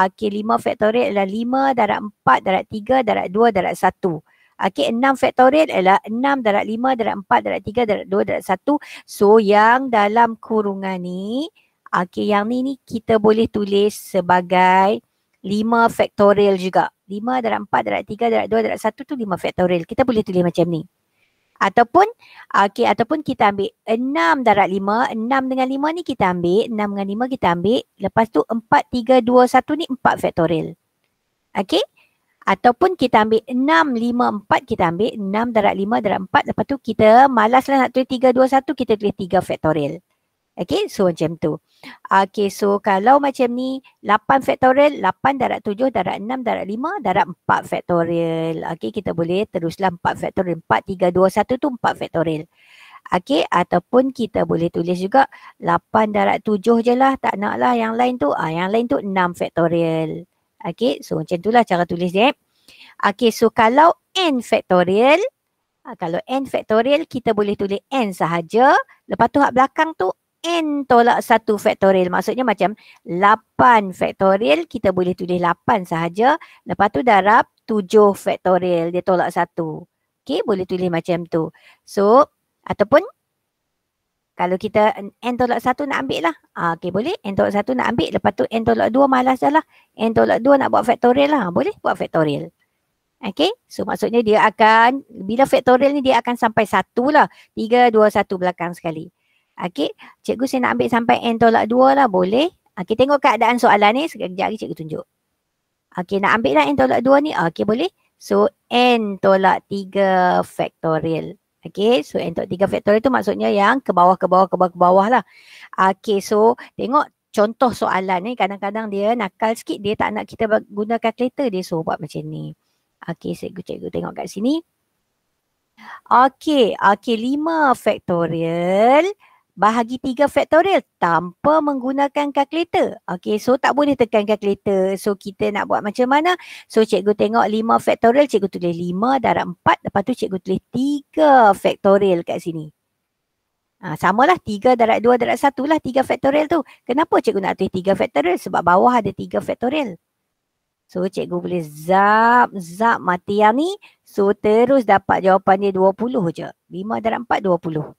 okey, 5 factorial adalah 5 darab 4 darab 3 darab 2 darab 1. Okey, 6 factorial adalah 6 darab 5 darab 4 darab 3 darab 2 darab 1. So yang dalam kurungan ni, okey, yang ni kita boleh tulis sebagai 5 factorial juga. 5 darab 4 darab 3 darab 2 darab 1 tu 5 factorial. Kita boleh tulis macam ni. Ataupun kita ambil 6 darab 5, 6 dengan 5 ni kita ambil, 6 dengan 5 kita ambil, lepas tu 4, 3, 2, 1 ni 4 factorial. Okey? Ataupun kita ambil 6, 5, 4, kita ambil 6 darab 5 darab 4, lepas tu kita malaslah nak tulis 3, 2, 1, kita tulis 3 factorial. Okay, so macam tu. Okay, so kalau macam ni, 8 factorial, 8 darab 7 darab 6 darab 5 darab 4 factorial. Okay, kita boleh teruslah 4 factorial. 4, 3, 2, 1 tu 4 factorial. Okay, ataupun kita boleh tulis juga 8 darab 7 je lah, tak nak lah yang lain tu. Yang lain tu 6 factorial. Okay, so macam itulah cara tulis dia. Okay, so kalau n factorial, kita boleh tulis n sahaja. Lepas tu hak belakang tu n tolak 1 factorial. Maksudnya macam 8 factorial, kita boleh tulis 8 sahaja. Lepas tu darab 7 factorial, dia tolak 1. Okay, boleh tulis macam tu. So, ataupun kalau kita n tolak 1 nak ambil lah. Okay, boleh. N tolak 1 nak ambil. Lepas tu n tolak 2 malas dah lah. N tolak 2 nak buat factorial lah. Boleh buat factorial. Okay. So maksudnya dia akan, bila factorial ni dia akan sampai 1 lah. 3, 2, 1 belakang sekali. Okay. Cikgu saya nak ambil sampai n tolak 2 lah. Boleh. Okay, tengok keadaan soalan ni. Sekejap lagi cikgu tunjuk. Okay, nak ambil lah n tolak 2 ni. Okay, boleh. So n tolak 3 factorial. Okay, so n tolak 3 factorial tu maksudnya yang ke bawah lah. Okay, so tengok contoh soalan ni, kadang-kadang dia nakal sikit, dia tak nak kita guna calculator, dia suruh buat macam ni. Okay, cikgu tengok kat sini. Okay, 5 factorial bahagi 3 factorial tanpa menggunakan kalkulator. Okay, so tak boleh tekan kalkulator. So kita nak buat macam mana? So cikgu tengok 5 factorial, cikgu tulis 5 darab 4. Lepas tu cikgu tulis 3 factorial kat sini. Samalah 3 darab 2 darab 1 lah 3 factorial tu. Kenapa cikgu nak tulis 3 factorial? Sebab bawah ada 3 factorial. So cikgu boleh zap mati yang ni. So terus dapat jawapan dia 20 je. 5 darab 4, 20.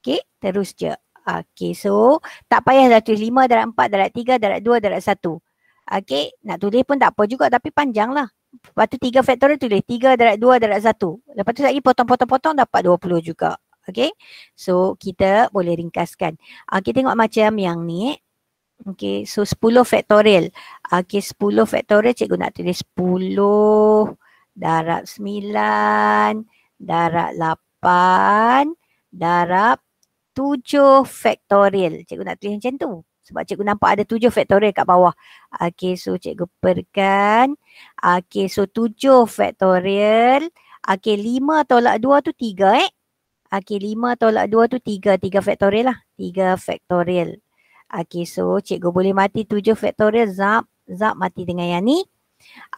Okay, terus je. Okay, so tak payah dah tulis 5 darab 4 darab 3 darab 2 darab 1. Okay, nak tulis pun tak apa juga tapi panjang lah. Lepas tu 3 factorial tulis 3 darab 2 darab 1. Lepas tu lagi potong-potong dapat 20 juga. Okay, so kita boleh ringkaskan. Okay, tengok macam yang ni. Okay, so 10 factorial. Okay, 10 factorial cikgu nak tulis 10 darab 9 darab 8 darab 7 factorial. Cikgu nak tulis macam tu. Sebab cikgu nampak ada 7 factorial kat bawah. Okay, so cikgu perkan. Okay, so 7 factorial. Okay, 5 tolak 2 tu 3 Okay, 5 tolak 2 tu 3. 3 factorial lah. 3 factorial. Okay, so cikgu boleh mati 7 factorial. Zap mati dengan yang ni.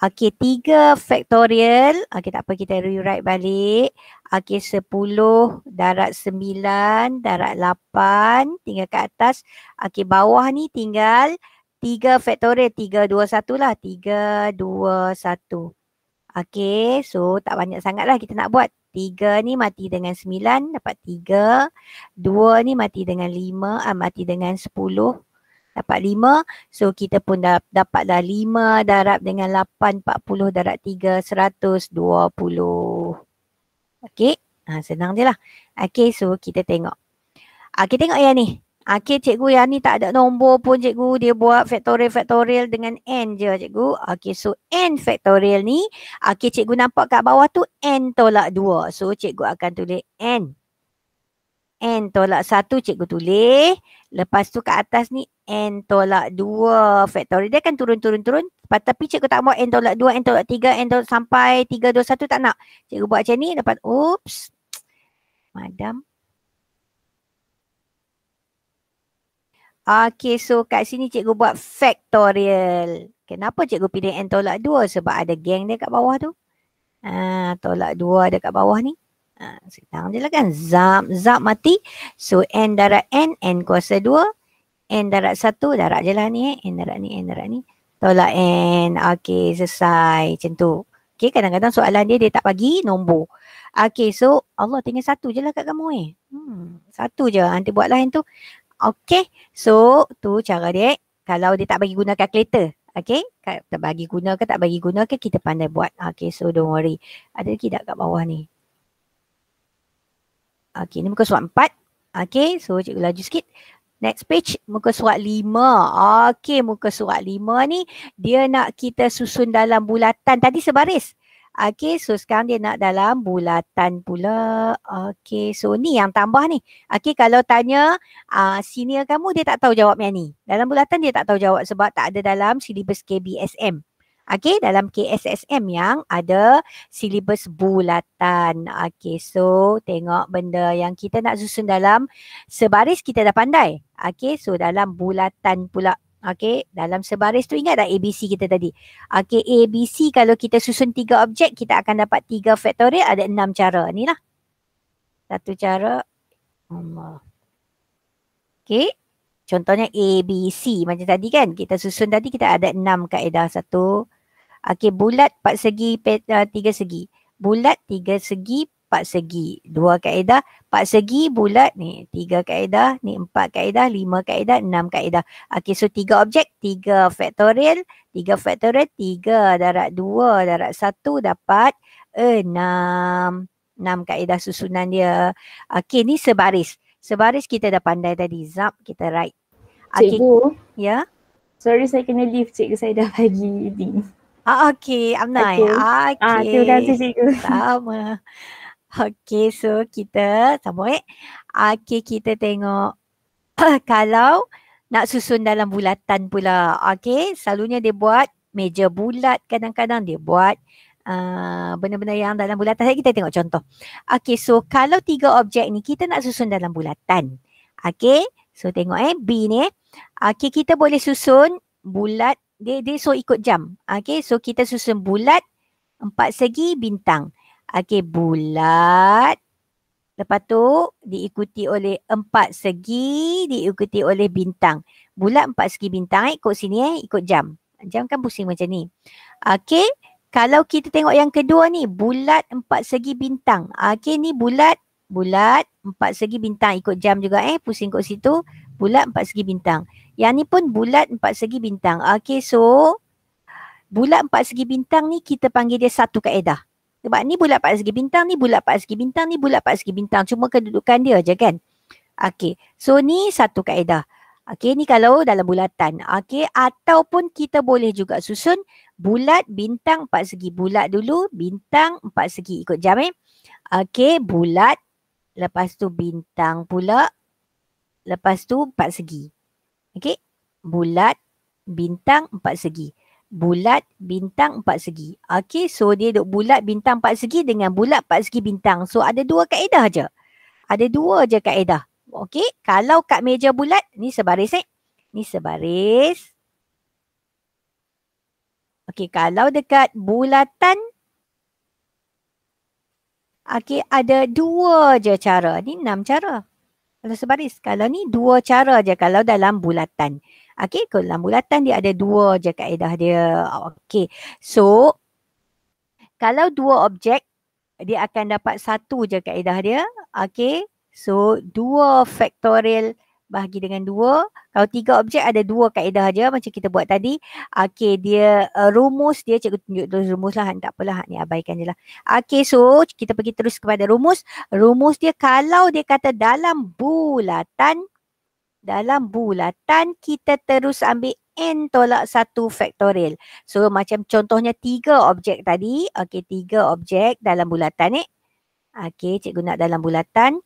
Okay, 3 factorial. Okay, tak apa, kita rewrite balik. Okey, 10 darab 9 darab 8 tinggal kat atas. Okey, bawah ni tinggal 3 faktorial. 3, 2, 1 lah. 3, 2, 1. Okey, so tak banyak sangat lah kita nak buat. 3 ni mati dengan 9 dapat 3. 2 ni mati dengan 5, mati dengan 10 dapat 5. So kita pun dapat dah 5 darab dengan 8, 40 darab 3, 120. Okey, senang je lah. Okey, so kita tengok. Kita tengok yang ni. Okey, cikgu yang ni tak ada nombor pun cikgu. Dia buat faktorial dengan n je cikgu. Okey, so n faktorial ni. Okey, cikgu nampak kat bawah tu n tolak 2. So cikgu akan tulis n. N tolak 1 cikgu tulis. Lepas tu kat atas ni n tolak 2 faktorial. Dia akan turun. Tapi cikgu tak buat n tolak 2, n tolak 3, n tolak sampai 3, 2, 1 tak nak. Cikgu buat macam ni. Dapat oops. Madam. Okey, so kat sini cikgu buat faktorial. Kenapa cikgu pilih n tolak 2? Sebab ada geng dia kat bawah tu. Tolak 2 ada kat bawah ni. Senang je lah kan. Zap mati. So n darab n kuasa 2. N darab 1, darab je lah ni. N darab ni. Tolak n. Okey, selesai. Macam tu. Okey, kadang-kadang soalan dia tak bagi nombor. Okey, so Allah tinggal 1 je lah kat kamu 1 je. Nanti buatlah yang tu. Okey, so tu cara dia. Kalau dia tak bagi guna kalkulator. Okey, tak bagi guna ke tak bagi guna ke kita pandai buat. Okey, so don't worry. Ada lagi tak kat bawah ni? Okey, ni muka surat 4. Okey, so cikgu laju sikit. Next page, muka surat 5. Okey, muka surat 5 ni dia nak kita susun dalam bulatan. Tadi sebaris. Okey, so sekarang dia nak dalam bulatan pula. Okey, so ni yang tambah ni. Okey, kalau tanya senior kamu, dia tak tahu jawab yang ni. Dalam bulatan dia tak tahu jawab sebab tak ada dalam silibus KBSM. Okey, dalam KSSM yang ada silibus bulatan. Okey, so tengok benda yang kita nak susun dalam sebaris kita dah pandai. Okey, so dalam bulatan pula. Okey, dalam sebaris tu ingat tak ABC kita tadi? Okey, ABC kalau kita susun 3 objek, kita akan dapat 3 faktorial, ada 6 cara. Ni lah. Satu cara. Okey, contohnya ABC macam tadi kan. Kita susun tadi kita ada 6 kaedah. 1. Okey, bulat 4 segi, 3 segi. Bulat 3 segi, 4 segi. 2 kaedah. 4 segi bulat ni. 3 kaedah. Ni 4 kaedah. 5 kaedah. 6 kaedah. Okey, so 3 objek. 3 faktorial. 3 faktorial. 3 darab 2 darab 1 dapat 6. 6 kaedah susunan dia. Okey, ni sebaris. Sebaris kita dah pandai tadi. Zap, kita write. Okay. Cikgu. Ya? Sorry saya kena leave cikgu, saya dah bagi ni. Okey, Amnai. Okey. Terima kasih cikgu. Sama. Okey, so kita sambung Okey, kita tengok kalau nak susun dalam bulatan pula. Okey, selalunya dia buat meja bulat, kadang-kadang dia buat benda-benda yang dalam bulatan. Kita tengok contoh. Okey, so kalau 3 objek ni kita nak susun dalam bulatan. Okey, so tengok B ni. Okey, kita boleh susun bulat. Dia so ikut jam. Okey, so kita susun bulat 4 segi bintang. Okey, bulat. Lepas tu diikuti oleh 4 segi, diikuti oleh bintang. Bulat 4 segi bintang ikut sini ikut jam. Jam kan pusing macam ni. Okey, kalau kita tengok yang kedua ni, bulat 4 segi bintang. Okey, ni bulat 4 segi bintang ikut jam juga pusing kat situ. Bulat 4 segi bintang. Yang ni pun bulat 4 segi bintang. Okey, so bulat 4 segi bintang ni kita panggil dia satu kaedah. Sebab ni bulat 4 segi bintang, ni bulat 4 segi bintang, ni bulat 4 segi bintang. Cuma kedudukan dia je kan. Okey, so ni satu kaedah. Okey, ni kalau dalam bulatan. Okey, ataupun kita boleh juga susun bulat bintang 4 segi. Bulat dulu, bintang 4 segi ikut jam Okey, bulat. Lepas tu bintang pula. Lepas tu 4 segi. Okey, bulat, bintang 4 segi. Bulat, bintang 4 segi. Okey, so dia duk bulat, bintang 4 segi dengan bulat 4 segi bintang. So ada 2 kaedah je. Ada 2 je kaedah. Okey, kalau kat meja bulat, ni sebaris Ni sebaris. Okey, kalau dekat bulatan, Okey, ada 2 je cara. Ni 6 cara. Kalau sebaris. Kalau ni 2 cara je kalau dalam bulatan. Okey, kalau dalam bulatan dia ada 2 je kaedah dia. Okey. So, kalau 2 objek, dia akan dapat 1 je kaedah dia. Okey. So, 2 faktorial bahagi dengan 2. Kalau 3 objek ada 2 kaedah je macam kita buat tadi. Okey, dia rumus dia, cikgu tunjuk terus rumus lah. Tak apalah, ni abaikan je lah. Okey, so kita pergi terus kepada rumus. Rumus dia kalau dia kata dalam bulatan kita terus ambil n tolak 1 faktorial. So macam contohnya 3 objek tadi. Okey, 3 objek dalam bulatan ni. Okey, cikgu nak dalam bulatan.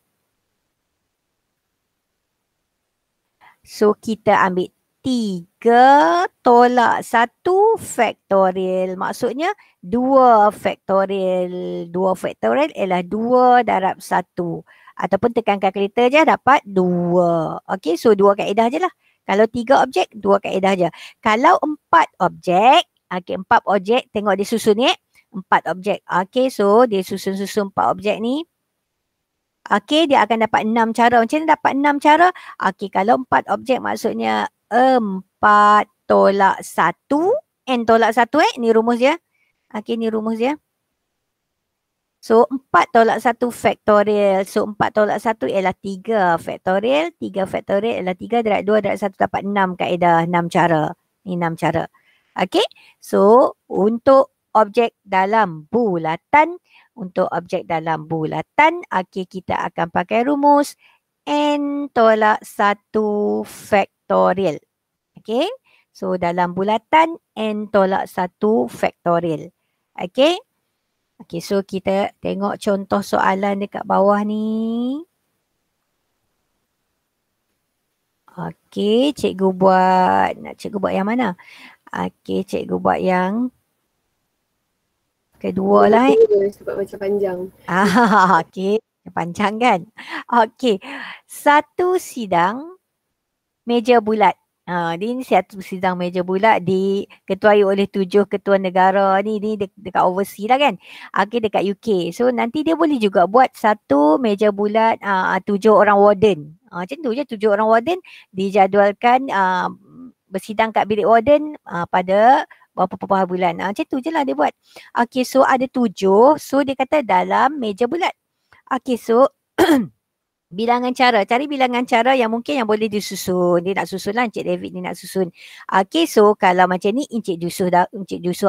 So kita ambil 3 tolak 1 faktorial. Maksudnya 2 faktorial. 2 faktorial ialah 2 darab 1. Ataupun tekan kalkulator je dapat 2. Okey, so 2 kaedah je lah. Kalau 3 objek, 2 kaedah je. Kalau 4 objek, okey 4 objek, tengok dia susun ni. 4 objek. Okey, so dia susun-susun 4 objek ni. Okey, dia akan dapat 6 cara. Macam mana dapat 6 cara? Okey, kalau 4 objek maksudnya 4 tolak 1. N tolak 1 ni rumus dia. Okey, ni rumus dia. So 4 tolak 1 faktorial. So 4 tolak 1 ialah 3 faktorial. 3 faktorial ialah 3 darab 2 darab 1 dapat 6 kaedah. 6 cara. Ni 6 cara. Okey. So untuk objek dalam bulatan. Okey, kita akan pakai rumus n tolak 1 faktorial. Okey. So dalam bulatan n tolak 1 faktorial. Okey. Okey, so kita tengok contoh soalan dekat bawah ni. Okey, cikgu buat yang mana? Okey, cikgu buat yang kedua lah. Sebab macam panjang. Okey, panjang kan? Okey, satu sidang meja bulat. Ini satu sidang meja bulat diketuai oleh 7 ketua negara ni dekat overseas lah kan. Okey, dekat UK. So nanti dia boleh juga buat satu meja bulat 7 orang warden. Macam tu je, 7 orang warden dijadualkan bersidang kat bilik warden pada beberapa bulan. Macam tu je lah dia buat. Okey, so ada 7. So dia kata dalam meja bulat. Okey, so bilangan cara. Cari bilangan cara yang mungkin yang boleh disusun. Dia nak susun lah. Encik David ni nak susun. Okey, so kalau macam ni Encik Jusuh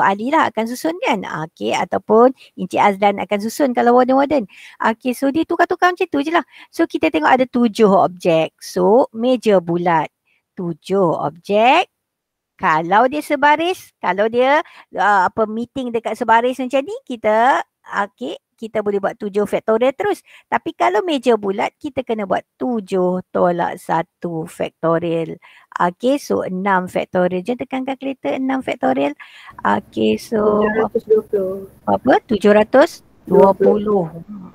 Ali lah akan susun kan. Okey, ataupun Encik Azlan akan susun kalau warden-warden. Okey, so dia tukar-tukar macam tu je lah. So kita tengok ada 7 objek. So meja bulat. 7 objek. Kalau dia sebaris, kalau dia meeting dekat sebaris macam ni, kita boleh buat 7 faktorial terus. Tapi kalau meja bulat, kita kena buat 7 tolak 1 faktorial. Okey, so 6 faktorial. Jangan tekan kalkulator 6 faktorial. Okey, so 720. apa? 720.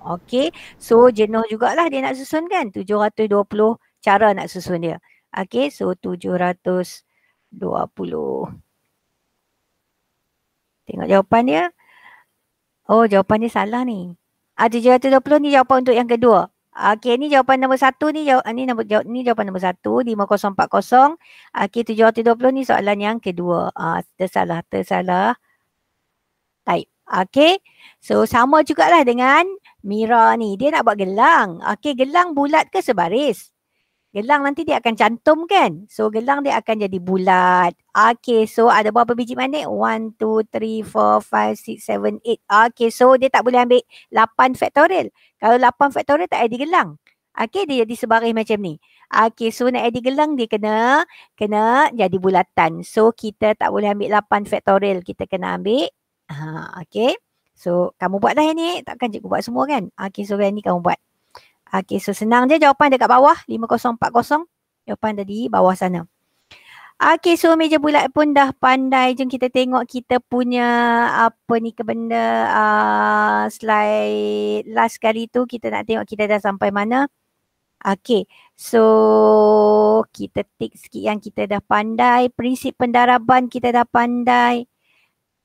Okey, so jenuh jugalah dia nak susun kan. 720 cara nak susun dia. Okey, so 720. Tengok jawapan dia. Oh, jawapan dia salah ni. 720 ni jawapan untuk yang kedua. Okey, ni jawapan nombor 1 ni. Ni jawapan nombor 1. 5040. Okey, 720 ni soalan yang kedua. Tersalah. Type. Okey. So, sama jugalah dengan Mira ni. Dia nak buat gelang. Okey, gelang bulat ke sebaris? Gelang nanti dia akan cantum kan. So gelang dia akan jadi bulat. Okay, so ada berapa biji magnet? 1, 2, 3, 4, 5, 6, 7, 8. Okay, so dia tak boleh ambil 8 faktorial. Kalau 8 faktorial tak ada gelang. Okay, dia jadi sebaris macam ni. Okay, so nak ada gelang dia kena jadi bulatan. So kita tak boleh ambil 8 faktorial. Kita kena ambil. Okay, so kamu buat dah yang ni. Takkan cikgu buat semua kan? Okay, so yang ni kamu buat. Okey, so senang je jawapan dekat bawah 5040. Jawapan tadi bawah sana. Okey, so meja bulat pun dah pandai. Jom kita tengok kita punya apa ni ke benda slide last kali tu. Kita nak tengok kita dah sampai mana. Okey, so kita tick sikit yang kita dah pandai. Prinsip pendaraban kita dah pandai.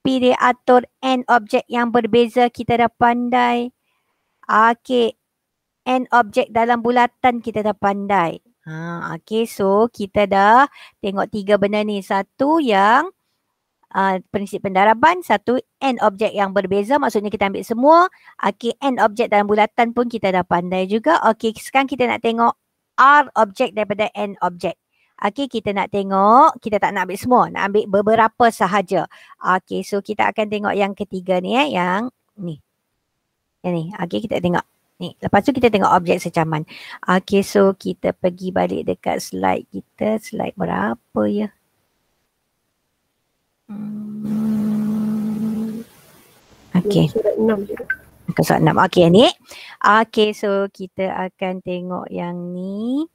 Pilih atur n objek yang berbeza kita dah pandai. Okay, n objek dalam bulatan kita dah pandai. Okay, so kita dah tengok 3 benda ni. Satu yang prinsip pendaraban, satu n objek yang berbeza, maksudnya kita ambil semua. Okay, n objek dalam bulatan pun kita dah pandai juga. Okay, sekarang kita nak tengok r objek daripada n objek. Okay, kita nak tengok, kita tak nak ambil semua, nak ambil beberapa sahaja. Okay, so kita akan tengok yang ketiga ni yang ni. Yang ni, okay kita tengok. Ni. Lepas tu kita tengok objek secaman. Okay, so kita pergi balik dekat slide kita. Slide berapa ya? Okay. Surat 6 je. Surat 6. Okay ni. Okay, so kita akan tengok yang ni.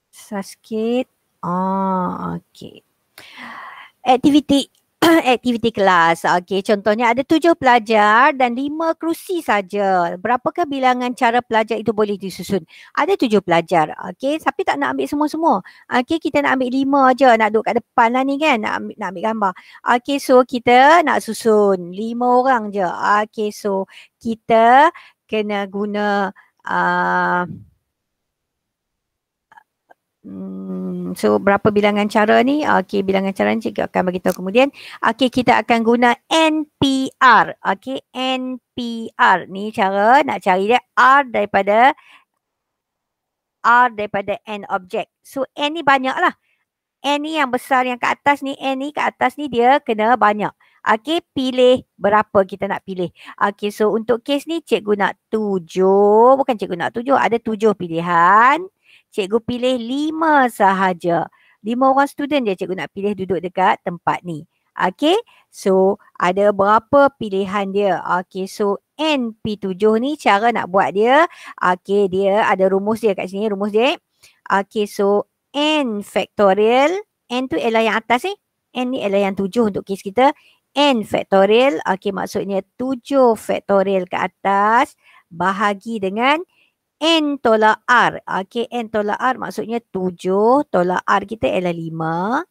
Sikit. Okay. Aktiviti aktiviti kelas. Okey, contohnya ada 7 pelajar dan 5 kerusi saja. Berapakah bilangan cara pelajar itu boleh disusun? Ada 7 pelajar. Okey, tapi tak nak ambil semua-semua. Okey, kita nak ambil 5 aja, nak duduk kat depan lah ni kan, nak ambil gambar. Okey, so kita nak susun 5 orang je. Okey, so kita kena guna so berapa bilangan cara ni? Okey, bilangan cara ni cikgu akan bagi tahu kemudian. Okey, kita akan guna NPR. Okey, NPR ni cara nak cari dia R daripada N objek. So N ni banyak lah. N ni yang besar yang kat atas ni, N ni kat atas ni dia kena banyak. Okey, pilih berapa kita nak pilih. Okey, so untuk kes ni cikgu nak 7. Bukan cikgu nak 7, ada 7 pilihan. Cikgu pilih 5 sahaja. 5 orang student je cikgu nak pilih duduk dekat tempat ni. Okay. So ada berapa pilihan dia. Okay. So NP7 ni cara nak buat dia. Okay. Dia ada rumus dia kat sini. Rumus dia. Okay. So N factorial. N tu ialah yang atas ni. N ni ialah yang 7 untuk kes kita. N factorial. Okay. Maksudnya 7 factorial ke atas. Bahagi dengan N tolak R. Okay, N tolak R maksudnya 7 tolak R kita ialah 5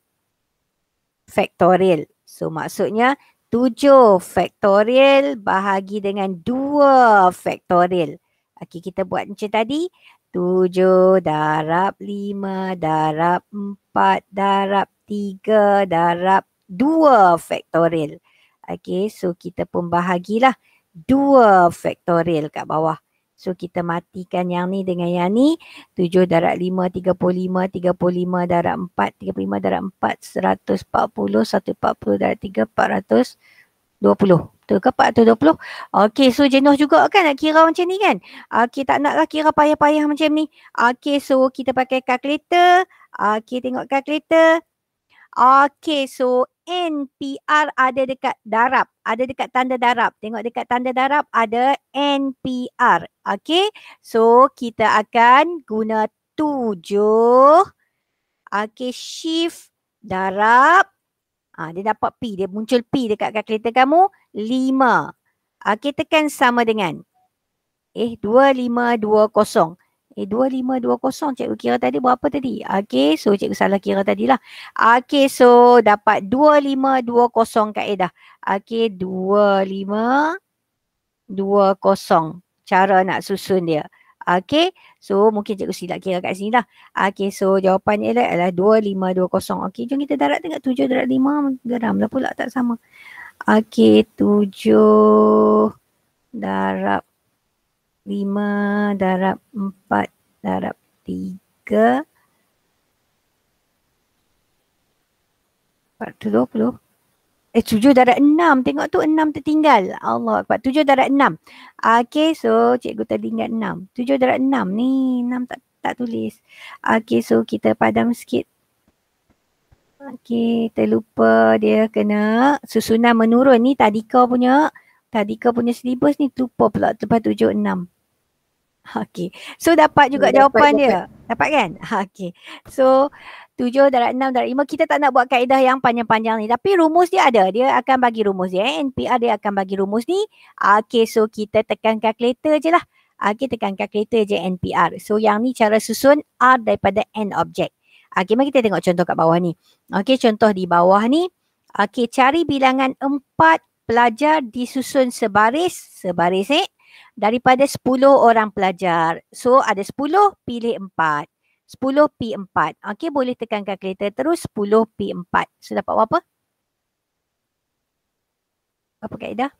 factorial. So maksudnya 7 factorial bahagi dengan 2 factorial. Okay, kita buat macam tadi. 7 darab 5 darab 4 darab 3 darab 2 factorial. Okay, so kita pun bahagilah 2 factorial kat bawah. So kita matikan yang ni dengan yang ni. 7 darab 5, 35. 35 darab 4, 35 darab 4, 140. 140 darab 3, 420. Betul ke 420? Okey, so jenuh juga kan nak kira macam ni kan? Okey, tak naklah kira payah-payah macam ni. Okey, so kita pakai kalkulator. Okey, tengok kalkulator. Okey, so NPR ada dekat darab. Ada dekat tanda darab. Tengok dekat tanda darab ada NPR. Okey, so kita akan guna 7. Okey, shift darab. Dia dapat P. Dia muncul P dekat kalkulator kamu. 5. Okey, tekan sama dengan. 2520. 2520 cikgu kira tadi berapa tadi? Okey, so cikgu salah kira tadilah. Okey, so dapat 2520 kaedah. Okey, 2520 cara nak susun dia. Okey, so mungkin cikgu silap kira kat sini lah. Okey, so jawapannya adalah 2520. Okey, jom kita darab tengok 7 darab 5. Geram lah pula tak sama. Okey, 7 darab 5 darab 4 darab 3 420. 7 darab 6. Tengok tu 6 tertinggal. Allah Akbar. 7 darab 6. Okey, so cikgu tadi ingat 6. 7 darab 6 ni. 6 tak tulis. Okey, so kita padam sikit. Okey, terlupa dia kena susunan menurun ni Tadika punya silibus ni lupa pula lepas 7, 6. Okey. So dapat juga jawapan dia. Dapat kan? Okey. So 7 darab 6 darab 5 kita tak nak buat kaedah yang panjang-panjang ni. Tapi rumus dia ada. Dia akan bagi rumus dia. NPR dia akan bagi rumus ni. Okey. So kita tekan kalkulator je lah. Okey. Tekan kalkulator je NPR. So yang ni cara susun R daripada N objek. Okey. Mari kita tengok contoh kat bawah ni. Okey. Contoh di bawah ni. Okey. Cari bilangan 4 pelajar disusun sebaris daripada 10 orang pelajar. So ada 10, pilih 4. 10 P 4. Okey, boleh tekan kalkulator terus 10 P 4. So dapat berapa? Apa kaedah?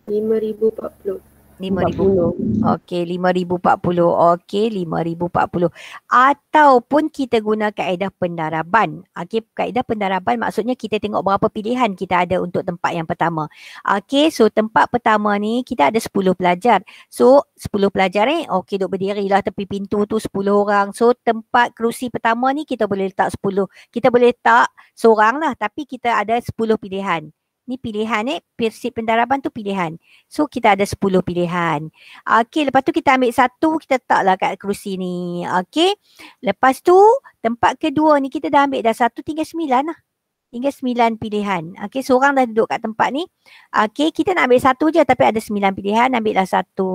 5,040. 5,000. Okey, 5,040. Okey, 5,040. Ataupun kita guna kaedah pendaraban. Okey, kaedah pendaraban maksudnya kita tengok berapa pilihan kita ada untuk tempat yang pertama. Okey, so tempat pertama ni kita ada 10 pelajar. So 10 pelajar ni, okey duk berdiri lah tepi pintu tu 10 orang. So tempat kerusi pertama ni kita boleh letak 10. Kita boleh letak seorang lah tapi kita ada 10 pilihan. Ni pilihan prinsip pendaraban tu pilihan. So kita ada 10 pilihan. Okey, lepas tu kita ambil satu, kita letaklah kat kerusi ni. Okey. Lepas tu tempat kedua ni kita dah ambil dah 1 tinggal 9 lah. Tinggal 9 pilihan. Okey, seorang dah duduk kat tempat ni. Okey, kita nak ambil satu je tapi ada 9 pilihan, ambillah satu.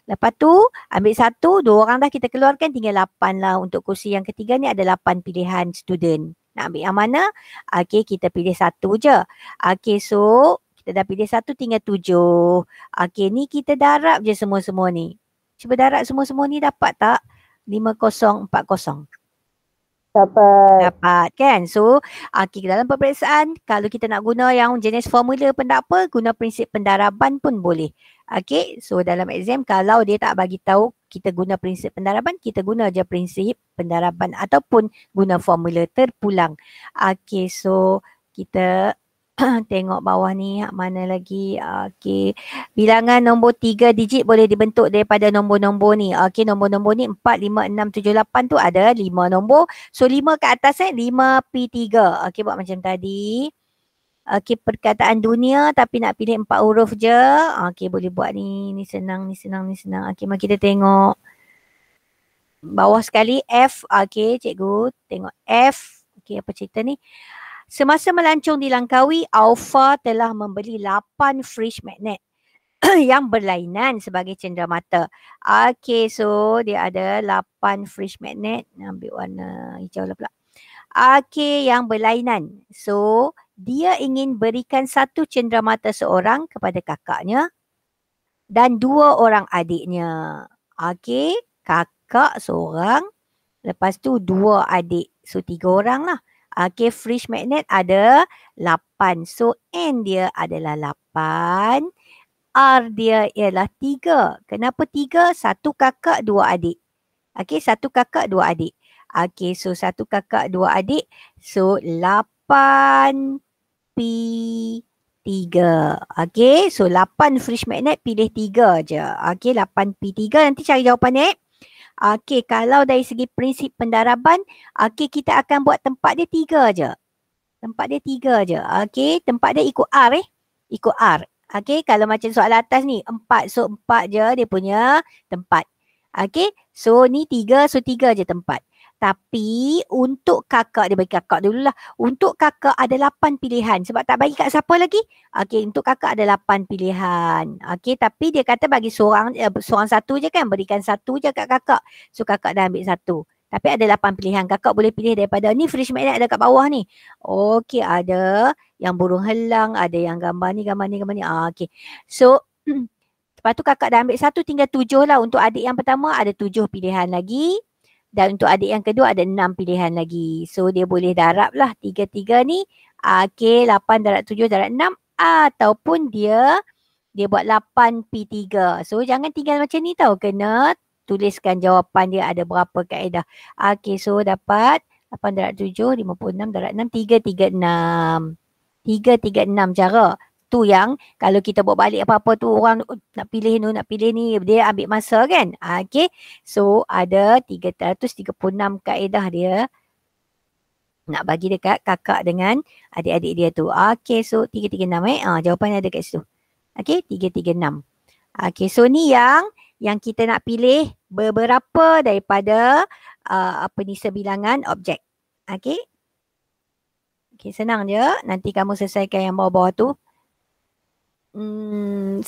Lepas tu ambil satu, 2 orang dah kita keluarkan, tinggal 8 lah. Untuk kursi yang ketiga ni ada 8 pilihan student. Nak ambil yang mana? Okey, kita pilih satu je. Okey, so kita dah pilih satu, tinggal 7. Okey, ni kita darab je semua-semua ni. Cuba darab semua-semua ni, dapat tak? 5040. Dapat kan? So, okey, dalam peperiksaan, kalau kita nak guna yang jenis formula pun tak apa, guna prinsip pendaraban pun boleh. Okey, so dalam exam kalau dia tak bagi tahu kita guna prinsip pendaraban, kita guna je prinsip pendaraban ataupun guna formula terpulang. Okey, so kita tengok bawah ni mana lagi. Okey, bilangan nombor 3 digit boleh dibentuk daripada nombor-nombor ni. Okey, nombor-nombor ni 4, 5, 6, 7, 8 tu ada 5 nombor. So 5 ke atas 5P3. Okey, buat macam tadi. Okey, perkataan dunia tapi nak pilih 4 huruf je. Okey, boleh buat ni. Ni senang, ni senang, ni senang. Okey, mari kita tengok bawah sekali F. Okey, cikgu tengok F. Okey, apa cerita ni? Semasa melancong di Langkawi, Aufa telah membeli 8 fridge magnet yang berlainan sebagai cenderamata. Okey, so dia ada 8 fridge magnet. Ambil warna hijau lah pula. Okey, yang berlainan. So, dia ingin berikan satu cenderamata seorang kepada kakaknya dan 2 orang adiknya. Okey, kakak seorang, lepas tu 2 adik. So, 3 orang lah. Okey, fridge magnet ada 8. So, N dia adalah 8. R dia ialah 3. Kenapa 3? 1 kakak, 2 adik. Okey, 1 kakak, 2 adik. Okey, so 1 kakak, 2 adik. So, 8 P3. Okey, so 8 fridge magnet pilih 3 je. Okey, 8 P3. Nanti cari jawapannya. Okey, kalau dari segi prinsip pendaraban, okey, kita akan buat tempat dia 3 je. Tempat dia 3 je. Okey, tempat dia ikut R Ikut R. Okey, kalau macam soalan atas ni, 4. So, 4 je dia punya tempat. Okey, so ni 3, so 3 je tempat. Tapi untuk kakak, dia bagi kakak dululah. Untuk kakak ada 8 pilihan. Sebab tak bagi kat siapa lagi? Okey, untuk kakak ada 8 pilihan. Okey, tapi dia kata bagi seorang satu je kan. Berikan satu je kat kakak. So kakak dah ambil satu. Tapi ada 8 pilihan. Kakak boleh pilih daripada ni fridge magnet ada kat bawah ni. Okey, ada yang burung helang. Ada yang gambar ni, gambar ni, gambar ni. Okey. So, lepas tu kakak dah ambil satu, tinggal 7 lah. Untuk adik yang pertama ada 7 pilihan lagi. Dan untuk adik yang kedua ada 6 pilihan lagi. So dia boleh darab lah 3 ni. Okey, 8 darab 7 darab 6. Ataupun dia buat 8 P3. So jangan tinggal macam ni tau. Kena tuliskan jawapan dia ada berapa kaedah. Okey, so dapat 8 darab 7, 56 darab 6, 336. 336 cara. Tu yang kalau kita buat balik apa-apa tu orang nak pilih ni dia ambil masa kan. Okey. So ada 336 kaedah dia nak bagi dekat kakak dengan adik-adik dia tu. Okey, so 336 jawapannya ada kat situ. Okey, 336. Okey, so ni yang kita nak pilih beberapa daripada sebilangan objek. Okey. Okey, senang je. Nanti kamu selesaikan yang bawah-bawah tu.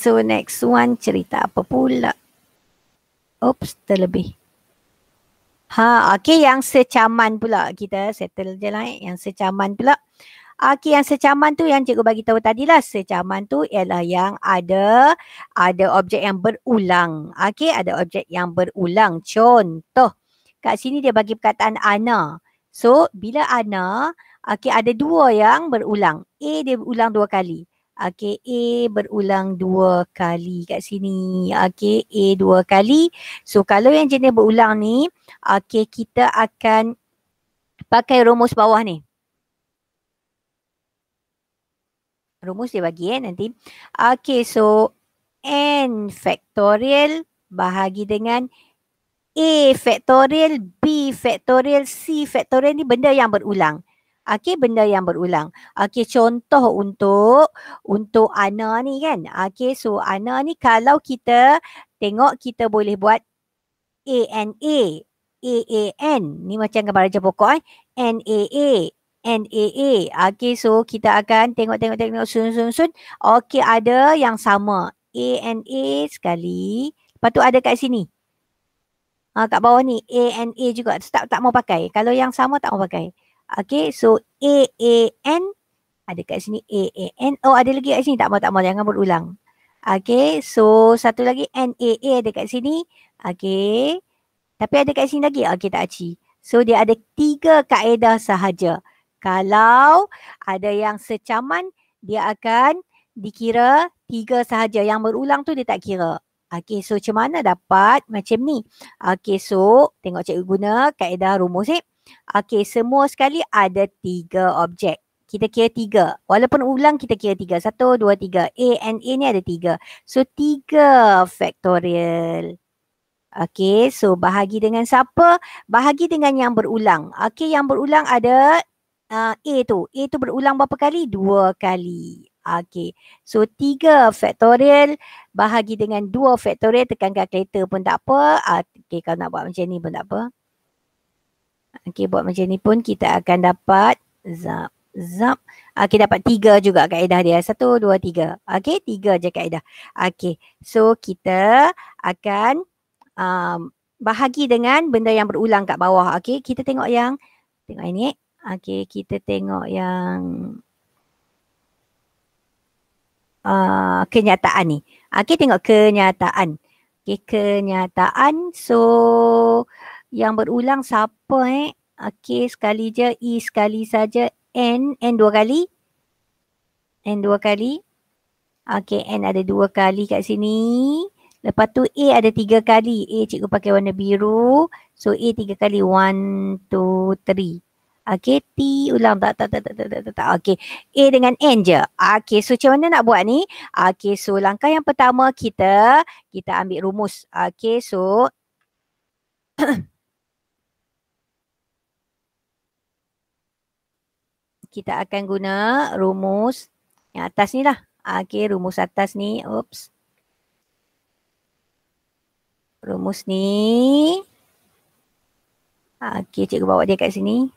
So next one cerita apa pula? Oops, terlebih. Okey, yang secaman pula. Kita settle je lah yang secaman pula. Okey, yang secaman tu yang cikgu bagi tahu tadilah. Secaman tu ialah yang ada objek yang berulang. Okey, ada objek yang berulang. Contoh, kat sini dia bagi perkataan ana. So, bila ana, okey ada dua yang berulang. A dia berulang 2 kali. Okey, A berulang 2 kali kat sini. Okey, A 2 kali. So, kalau yang jenis berulang ni, okey kita akan pakai rumus bawah ni. Rumus dia bagi nanti. Okay, so N factorial bahagi dengan A factorial, B factorial, C factorial ni benda yang berulang. Okay, benda yang berulang. Okay, contoh untuk ana ni kan. Okay, so ana ni kalau kita tengok kita boleh buat A N A, A A N. Ni macam gambar raja pokok N A A. NAA. Okay, so kita akan tengok sun. Okay, ada yang sama. ANA sekali. Lepas tu ada kat sini. Kat bawah ni ANA juga. Tak mau pakai. Kalau yang sama tak mau pakai. Okay, so AAN. Ada kat sini AAN. Oh, ada lagi kat sini. Tak mau. Jangan berulang. Okay, so satu lagi NAA ada kat sini. Okay. Tapi ada kat sini lagi. Okay, tak aci. So, dia ada 3 kaedah sahaja. Kalau ada yang secaman, dia akan dikira 3 sahaja. Yang berulang tu dia tak kira. Okay, so macam mana dapat macam ni? Okay, so tengok cikgu guna kaedah rumus ni. Okay, semua sekali ada 3 objek. Kita kira 3. Walaupun ulang kita kira 3. 1, 2, 3. A and A ni ada 3. So 3 faktorial. Okay, so bahagi dengan siapa? Bahagi dengan yang berulang. Okay, yang berulang ada A tu. A tu berulang berapa kali? 2 kali. Okay, so 3 faktorial bahagi dengan 2 faktorial, tekan kalkulator pun tak apa. Okay, kalau nak buat macam ni pun tak apa. Okay, buat macam ni pun kita akan dapat zap. Okay, dapat 3 juga kaedah dia. 1, 2, 3. Okay, 3 je kaedah. Okay, so kita akan bahagi dengan benda yang berulang kat bawah. Okay, kita tengok ini. Okay, kita tengok yang kenyataan ni. Okay, tengok kenyataan. Okay, kenyataan. So, yang berulang siapa Okay, sekali je. E sekali saja. N 2 kali. N 2 kali. Okay, N ada 2 kali kat sini. Lepas tu A ada 3 kali. A cikgu pakai warna biru. So A 3 kali. 1, 2, 3. Okay, T ulang tak. Okay, A dengan N je. Okay, so macam mana nak buat ni? Okay, so langkah yang pertama kita ambil rumus. Okay, so kita akan guna rumus yang atas ni lah. Okay, rumus atas ni. Oops. Rumus ni. Okay, cikgu bawa dia kat sini.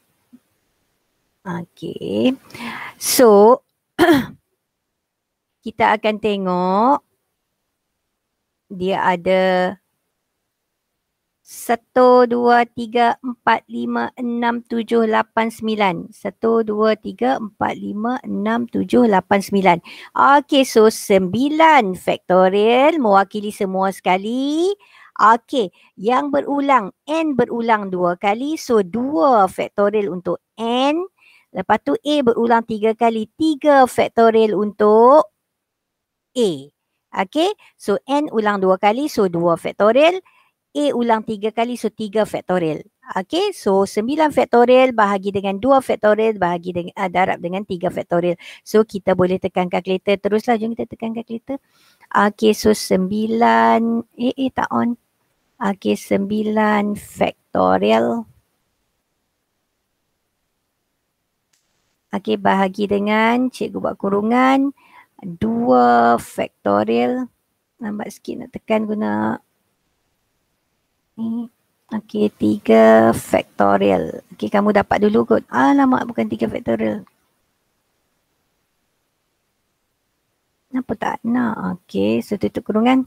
Okay. So, kita akan tengok dia ada 1, 2, 3, 4, 5, 6, 7, 8, 9. 1, 2, 3, 4, 5, 6, 7, 8, 9. Okay, so 9 faktorial mewakili semua sekali. Okay, yang berulang, N berulang 2 kali. So 2 faktorial untuk N. Lepas tu A berulang 3 kali. 3 faktorial untuk A. Okay, so N ulang 2 kali. So 2 faktorial. A ulang 3 kali, so 3 faktorial. Okay, so 9 faktorial bahagi dengan 2 faktorial bahagi dengan darab dengan 3 faktorial. So kita boleh tekan kalkulator teruslah. Jom kita tekan kalkulator. Okay, so 9 tak on. Okay, 9 faktorial. Okay, bahagi dengan cikgu buat kurungan 2 faktorial. Lambat sikit nak tekan guna ni. Okay, 3 faktorial. Okay, kamu dapat dulu kot. Alamak, bukan 3 faktorial. Kenapa tak nak? Okay, so tutup kurungan.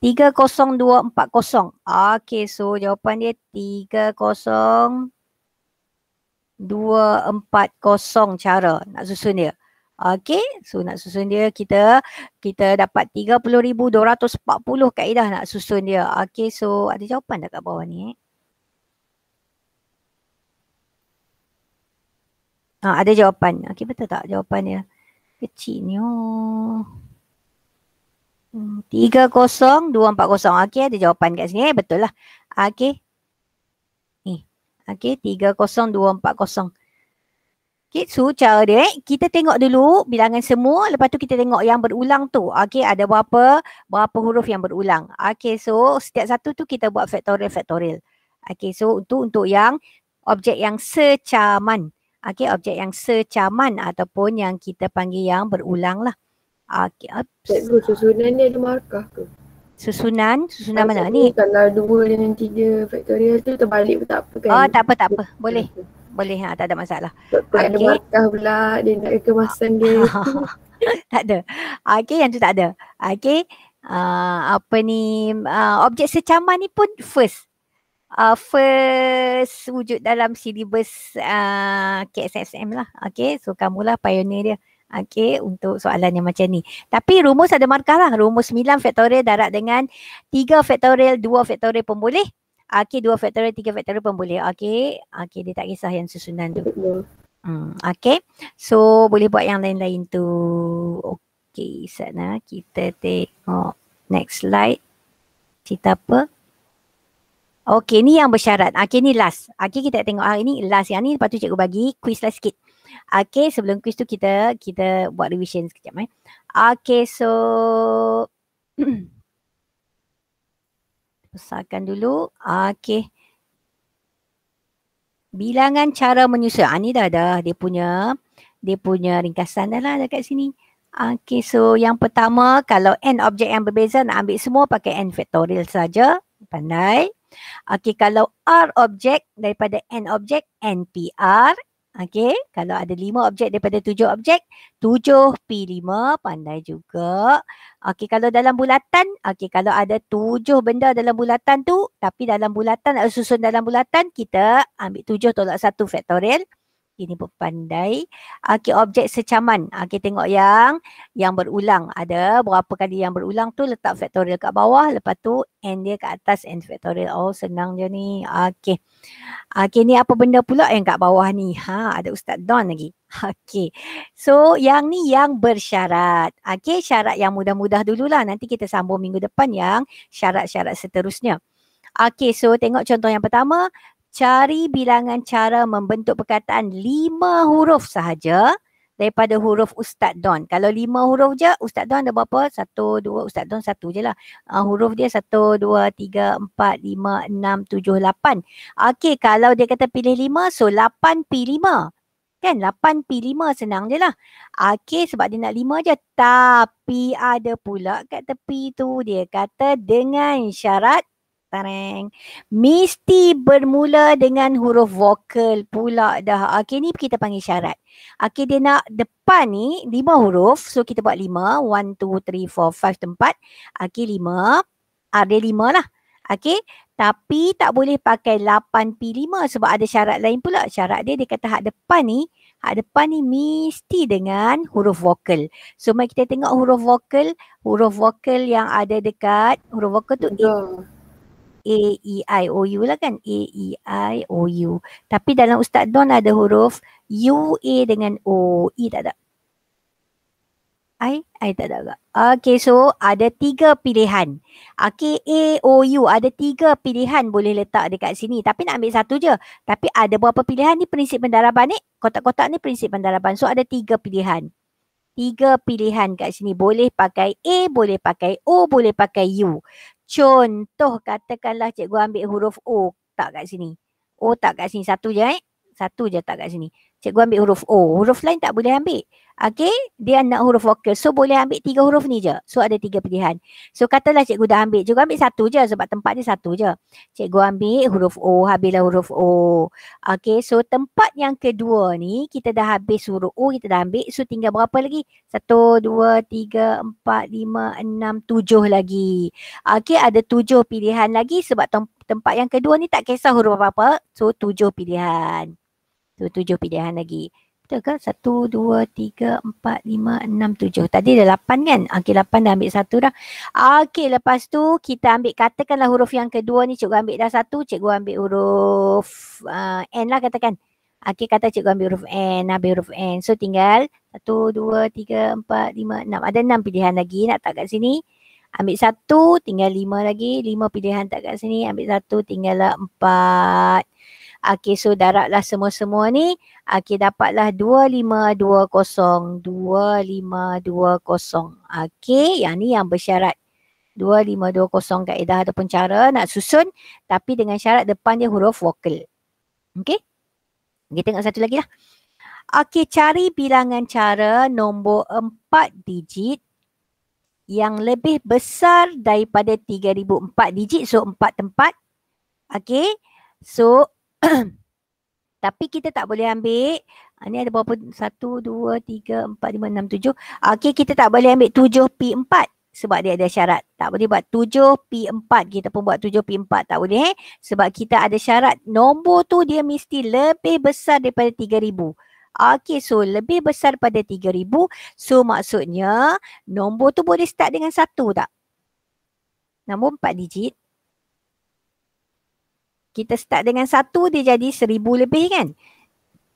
30240. Okay, so jawapan dia 30240. 240 cara nak susun dia. Okey, so nak susun dia kita dapat 30,240 kaedah nak susun dia. Okey, so ada jawapan tak kat bawah ni? Ada jawapan. Okey, betul tak jawapan dia? Kecil ni. 30,240. Okey, ada jawapan kat sini. Betul lah. Okey. Ni. Okey, 30,240. Okay, so cara dia, kita tengok dulu bilangan semua, lepas tu kita tengok yang berulang tu. Okay, ada berapa huruf yang berulang. Okay, so setiap satu tu kita buat factorial. Okay, so untuk yang objek yang secaman. Okay, objek yang secaman ataupun yang kita panggil yang berulang lah. Okay. Cikgu, susunan dia ada markah ke? Susunan mana ni? Kalau 2 dengan 3 faktorial tu terbalik pun tak apa kan? Oh, tak apa. Boleh. Tak ada masalah. Ada markah pula, dia nak kemasan dia. Tak ada. Okay, yang tu tak ada. Okay. Objek secaman ni pun first wujud dalam silibus KSSM lah. Okay, so kamulah pioneer dia. Okay, untuk soalan yang macam ni. Tapi rumus ada markah lah. Rumus 9 faktorial darab dengan 3 faktorial, 2 faktorial pun boleh. Okay, 2 faktorial, 3 faktorial pun boleh. Okay, dia tak kisah yang susunan tu. Okay, so boleh buat yang lain-lain tu. Okay, sana kita tengok next slide. Cerita apa? Okay, ni yang bersyarat. Okay, ni last. Okay, kita tengok hari ni last. Yang ni lepas tu cikgu bagi quiz lah sikit. Okay, sebelum quiz tu kita buat revision sekejap. Okay, so besarkan dulu. Okay. Bilangan cara menyusun. Ni dah dia punya ringkasan dah lah dekat sini. Okay, so yang pertama kalau n objek yang berbeza nak ambil semua pakai n faktorial saja. Pandai. Okay, kalau r objek daripada n objek, npr. Okay, kalau ada 5 objek daripada 7 objek, 7p5, pandai juga. Okay, kalau dalam bulatan, okay, kalau ada 7 benda dalam bulatan tu, tapi dalam bulatan, susun dalam bulatan, kita ambil 7 tolak 1 faktorial. Ini pun pandai. Okay, objek secaman. Okay, tengok yang berulang. Ada berapa kali yang berulang tu, letak faktorial kat bawah. Lepas tu, n dia kat atas, n faktorial. Oh, senang je ni. Okay. Okay, ni apa benda pula yang kat bawah ni? Ada Ustaz Don lagi. Okay. So, yang ni yang bersyarat. Okay, syarat yang mudah-mudah dululah. Nanti kita sambung minggu depan yang syarat-syarat seterusnya. Okay, so tengok contoh yang pertama. Cari bilangan cara membentuk perkataan 5 huruf sahaja daripada huruf Ustaz Don. Kalau 5 huruf je, Ustaz Don ada berapa? 1, 2, Ustaz Don 1 je lah. Huruf dia 1, 2, 3, 4, 5, 6, 7, 8. Okey, kalau dia kata pilih 5, so 8p5. Kan 8p5 senang je lah. Okey, sebab dia nak 5 je. Tapi ada pula kat tepi tu dia kata dengan syarat mesti bermula dengan huruf vokal pula dah. Okey, ni kita panggil syarat. Okey, dia nak depan ni 5 huruf. So kita buat 5. 1, 2, 3, 4, 5 tempat. Okey, 5. Ada 5 lah. Okey, tapi tak boleh pakai 8p5 sebab ada syarat lain pula. Syarat dia kata hak depan ni mesti dengan huruf vokal. So mari kita tengok huruf vokal yang ada dekat huruf vokal tu A, E, I, O, U lah kan. A, E, I, O, U. Tapi dalam Ustaz Don ada huruf U, A dengan O. E tak ada. I tak ada agak. Okay, so ada 3 pilihan. Okay, A, O, U. Ada 3 pilihan boleh letak dekat sini. Tapi nak ambil satu je. Tapi ada berapa pilihan ni prinsip pendaraban ni? Kotak-kotak ni prinsip pendaraban. So ada 3 pilihan. 3 pilihan kat sini. Boleh pakai A, boleh pakai O, boleh pakai U. Contoh katakanlah cikgu ambil huruf O tak kat sini. O tak kat sini. Satu je Satu je tak kat sini. Cikgu ambil huruf O. Huruf lain tak boleh ambil. Okey. Dia nak huruf vokal. So boleh ambil 3 huruf ni je. So ada 3 pilihan. So katalah cikgu dah ambil. Cikgu ambil satu je sebab tempat dia satu je. Cikgu ambil huruf O. Habislah huruf O. Okey. So tempat yang kedua ni kita dah habis huruf O. Kita dah ambil. So tinggal berapa lagi? 1, 2, 3, 4, 5, 6, 7 lagi. Okey. Ada 7 pilihan lagi sebab tempat yang kedua ni tak kisah huruf apa-apa. So 7 pilihan. So 7 pilihan lagi. Betul ke? 1, 2, 3, 4, 5, 6, 7. Tadi ada 8 kan? Okey, 8 dah ambil 1 dah. Okey, lepas tu kita ambil, katakanlah huruf yang kedua ni cikgu ambil dah 1, cikgu ambil huruf N lah katakan. Okey, kata cikgu ambil huruf N, ambil huruf N. So tinggal 1, 2, 3, 4, 5, 6. Ada 6 pilihan lagi nak tak kat sini. Ambil 1, tinggal 5 lagi. 5 pilihan tak kat sini. Ambil 1, tinggal 4. Okey, so darablah semua-semua ni. Okey, dapatlah 2520. 2520. Okey, yang ni yang bersyarat. 2520 kaedah ataupun cara nak susun tapi dengan syarat depan dia huruf vokal. Okey. Kita tengok satu lagi lah. Okey, cari bilangan cara nombor 4 digit yang lebih besar daripada 3000. 4 digit, so 4 tempat. Okey. So tapi kita tak boleh ambil, ni ada berapa? 1, 2, 3, 4, 5, 6, 7. Okey, kita tak boleh ambil 7P4 sebab dia ada syarat. Tak boleh buat 7P4. Kita pun buat 7P4 tak boleh sebab kita ada syarat nombor tu dia mesti lebih besar daripada 3000. Okey, so lebih besar pada 3000. So maksudnya nombor tu boleh start dengan 1 tak? Nombor 4 digit. Kita start dengan 1, dia jadi 1000 lebih kan?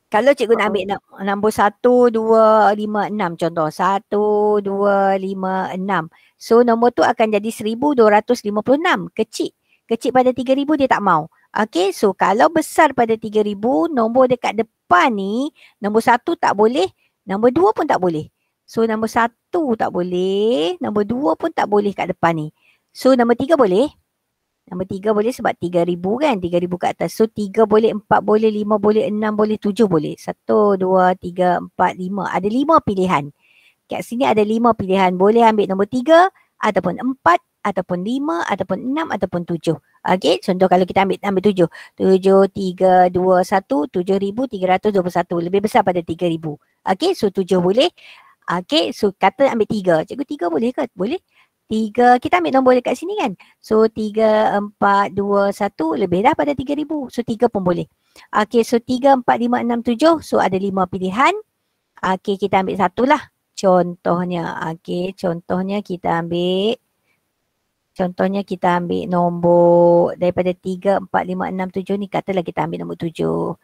Kalau cikgu nak ambil nombor 1, 2, 5, 6 contoh. 1, 2, 5, 6. So nombor tu akan jadi 1256. Kecil. Kecil pada 3000 dia tak mau. Okey, so kalau besar pada 3000, nombor dekat depan ni, nombor 1 tak boleh, nombor 2 pun tak boleh. So nombor 1 tak boleh, nombor 2 pun tak boleh kat depan ni. So nombor 3 boleh. Nombor 3 boleh sebab 3000 kan, 3000 kat atas. So 3 boleh, 4 boleh, 5 boleh, 6 boleh, 7 boleh. 1, 2, 3, 4, 5. Ada 5 pilihan. Kat sini ada 5 pilihan. Boleh ambil nombor 3 ataupun 4 ataupun 5 ataupun 6 ataupun 7. Okey, contoh kalau kita ambil 7. 7, 3, 2, 1, 7321. Lebih besar pada 3000. Okey, so 7 boleh. Okey, so kata ambil 3. Cikgu 3 boleh ke? Boleh. 3, kita ambil nombor dekat sini kan. So 3, 4, 2, 1 lebih dah pada 3000. So 3 pun boleh. Okey, so 3, 4, 5, 6, 7. So ada 5 pilihan. Okey, kita ambil satu lah. Contohnya. Okey, contohnya kita ambil nombor daripada 3, 4, 5, 6, 7 ni. Katalah kita ambil nombor 7.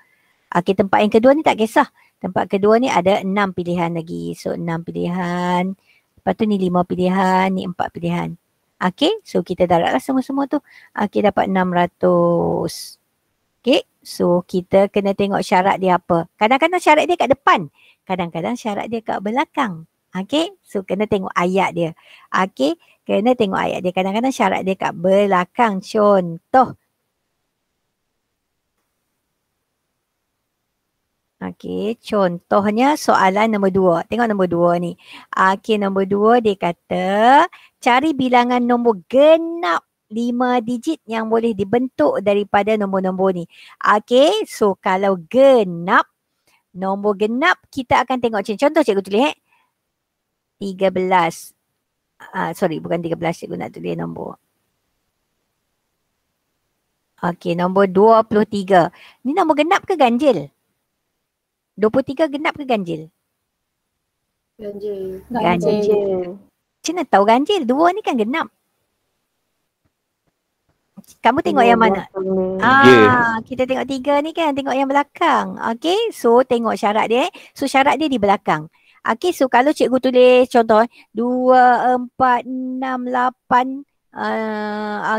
Okey, tempat yang kedua ni tak kisah. Tempat kedua ni ada 6 pilihan lagi. So 6 pilihan. Lepas tu ni 5 pilihan, ni 4 pilihan. Okey, so kita darablah semua-semua tu. Okey, dapat 600. Okey, so kita kena tengok syarat dia apa. Kadang-kadang syarat dia kat depan. Kadang-kadang syarat dia kat belakang. Okey, so kena tengok ayat dia. Okey, kena tengok ayat dia. Kadang-kadang syarat dia kat belakang. Contoh. Okey, contohnya soalan nombor 2. Tengok nombor 2 ni. Okey, nombor 2 dia kata cari bilangan nombor genap 5 digit yang boleh dibentuk daripada nombor-nombor ni. Okey, so kalau genap, nombor genap kita akan tengok contoh cikgu tulis 13. Sorry, bukan 13, cikgu nak tulis nombor. Okey, nombor 23. Ni nombor genap ke ganjil? 23 genap ke ganjil? Ganjil. Ganjil. Macam mana tahu ganjil? 2 ni kan genap. Kamu tengok yang mana? Kita tengok 3 ni kan. Tengok yang belakang. Okay. So tengok syarat dia. So syarat dia di belakang. Okay. So kalau cikgu tulis contoh 2, 4, 6, 8.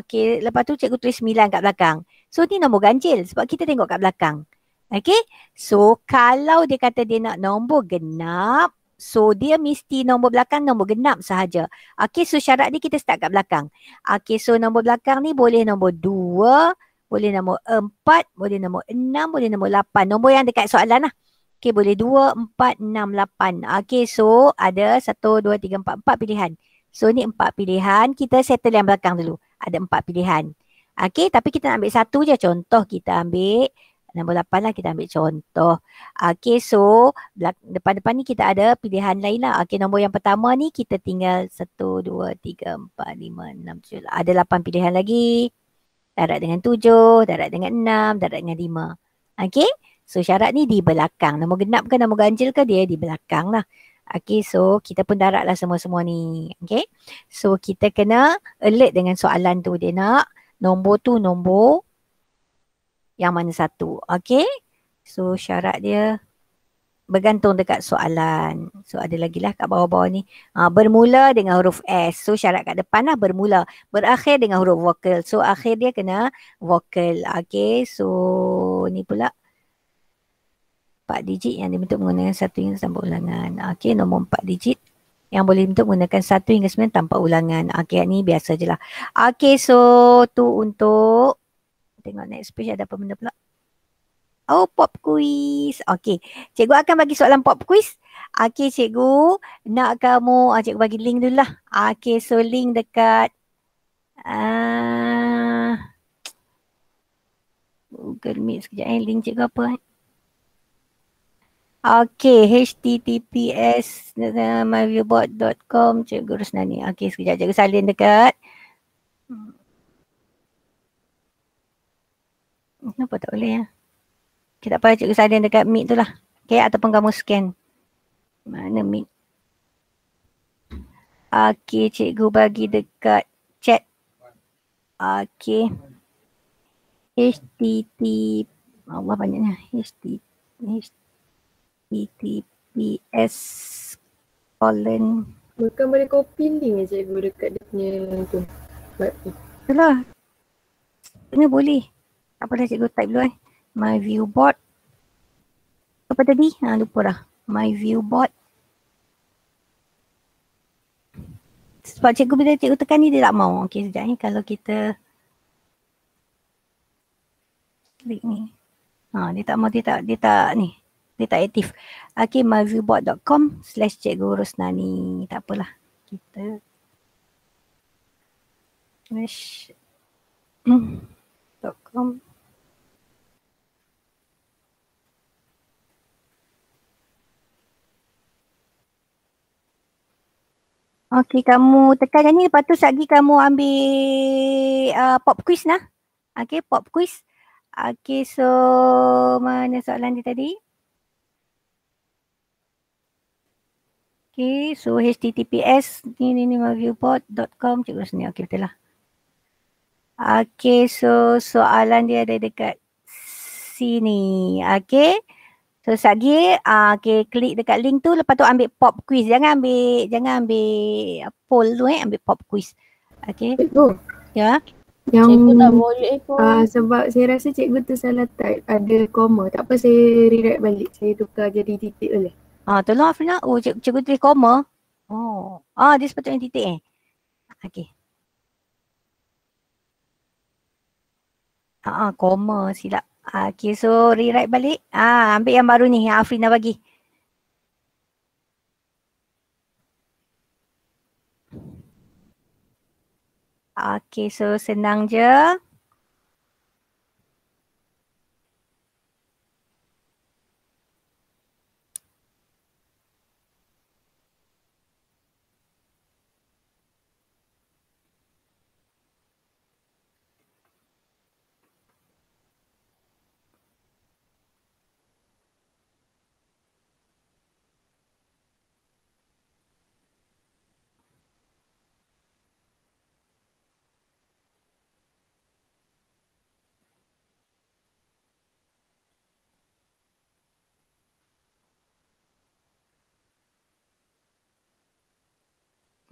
Okay. Lepas tu cikgu tulis 9 kat belakang. So ni nombor ganjil. Sebab kita tengok kat belakang. Okay. So kalau dia kata dia nak nombor genap. So dia mesti nombor belakang nombor genap sahaja. Okay, so syarat dia kita start kat belakang. Okay, so nombor belakang ni boleh nombor 2, boleh nombor 4, boleh nombor 6, boleh nombor 8. Nombor yang dekat soalan lah. Okay, boleh 2, 4, 6, 8. Okay, so ada 1, 2, 3, 4. 4 pilihan. So ni 4 pilihan. Kita settle yang belakang dulu. Ada 4 pilihan. Okay, tapi kita nak ambil satu je. Contoh kita ambil nombor 8 lah, kita ambil contoh. Okay, so depan-depan ni kita ada pilihan lain lah. Okay, nombor yang pertama ni kita tinggal 1, 2, 3, 4, 5, 6, 7. Ada 8 pilihan lagi. Darab dengan 7, darab dengan 6, darab dengan 5. Okay, So syarat ni di belakang. Nombor genap ke nombor ganjil ke dia di belakang lah. Okay, so kita pun darat lah semua-semua ni. Okay, so kita kena alert dengan soalan tu. Dia nak nombor tu nombor yang mana satu. Okay, so syarat dia bergantung dekat soalan. So ada lagi lah kat bawah-bawah ni. Bermula dengan huruf S. So syarat kat depan lah bermula. Berakhir dengan huruf vokal. So akhir dia kena vokal. Okay, so ni pula 4 digit yang dibentuk menggunakan 1 hingga tanpa ulangan. Okay, nombor 4 digit yang boleh dibentuk menggunakan 1 hingga 9 tanpa ulangan. Okay, ni biasa je lah. Okay, so tu untuk tengok next page ada apa benda pula. Oh, pop quiz. Okay, cikgu akan bagi soalan pop quiz. Okay, cikgu nak kamu, cikgu bagi link dulu lah. Okay, so link dekat Google Meet sekejap link cikgu apa Okay, https myviewboard.com Cikgu Rusnani. Okay, sekejap cikgu salin dekat. Kenapa tak boleh ya? Okay, tak apa, cikgu salin dekat Meet tu lah. Okay, ataupun kamu scan. Mana Meet? Okay, cikgu bagi dekat chat. Okay. http Allah banyaknya. https Bukan boleh copy link je cikgu dekat dia punya tu. Itulah. Sebenarnya boleh. Apa dah cikgu type dulu My viewboard. Apa tadi? Lupa dah. My viewboard. Sebab cikgu bila cikgu tekan ni dia tak mau. Okey, sekejap ni kalau kita klik ni. Dia tak mau, dia tak ni. Dia tak aktif. Okay, myviewboard.com/cikgu Rusnani. Tak apalah. Kita .com. Okay, kamu tekan yang ni. Lepas tu lagi kamu ambil pop quiz lah. Okay, pop quiz. Okay, so mana soalan dia tadi? Okay, so https ni myviewboard.com cikgu Rusnani. Okay, betul lah. Okay, so soalan dia ada dekat sini. Okay. So lagi, okay, klik dekat link tu, lepas tu ambil pop quiz. Jangan ambil poll tu ambil pop quiz. Okay. Cikgu. Ya. Yang Cikgu tak boleh pun. sebab saya rasa cikgu tu salah type, ada koma. Tak apa, saya rewrite balik. Saya tukar jadi titik boleh? Tolong Afrina. Oh, cikgu tulis koma. Oh. Dia sepatutnya titik Okay. Koma silap. Okay, so rewrite balik. Ambil yang baru ni yang Afrina bagi. Okay, so senang je.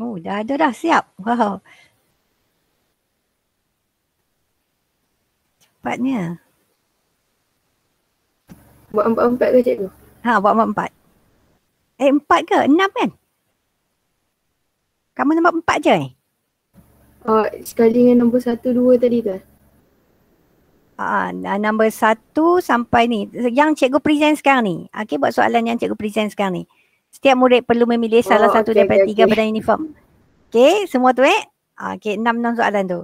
Oh, dah ada dah, siap. Wow. Cepatnya. Buat 4-4 ke cikgu? Buat 4. 4 ke? 6 kan? Kamu nombor 4 je Sekali dengan nombor 1, 2 tadi tu? Nombor 1 sampai ni. Yang cikgu present sekarang ni. Okay, buat soalan yang cikgu present sekarang ni. Setiap murid perlu memilih salah satu daripada 3 badan uniform. Okay, semua tu Okay, 6 soalan tu.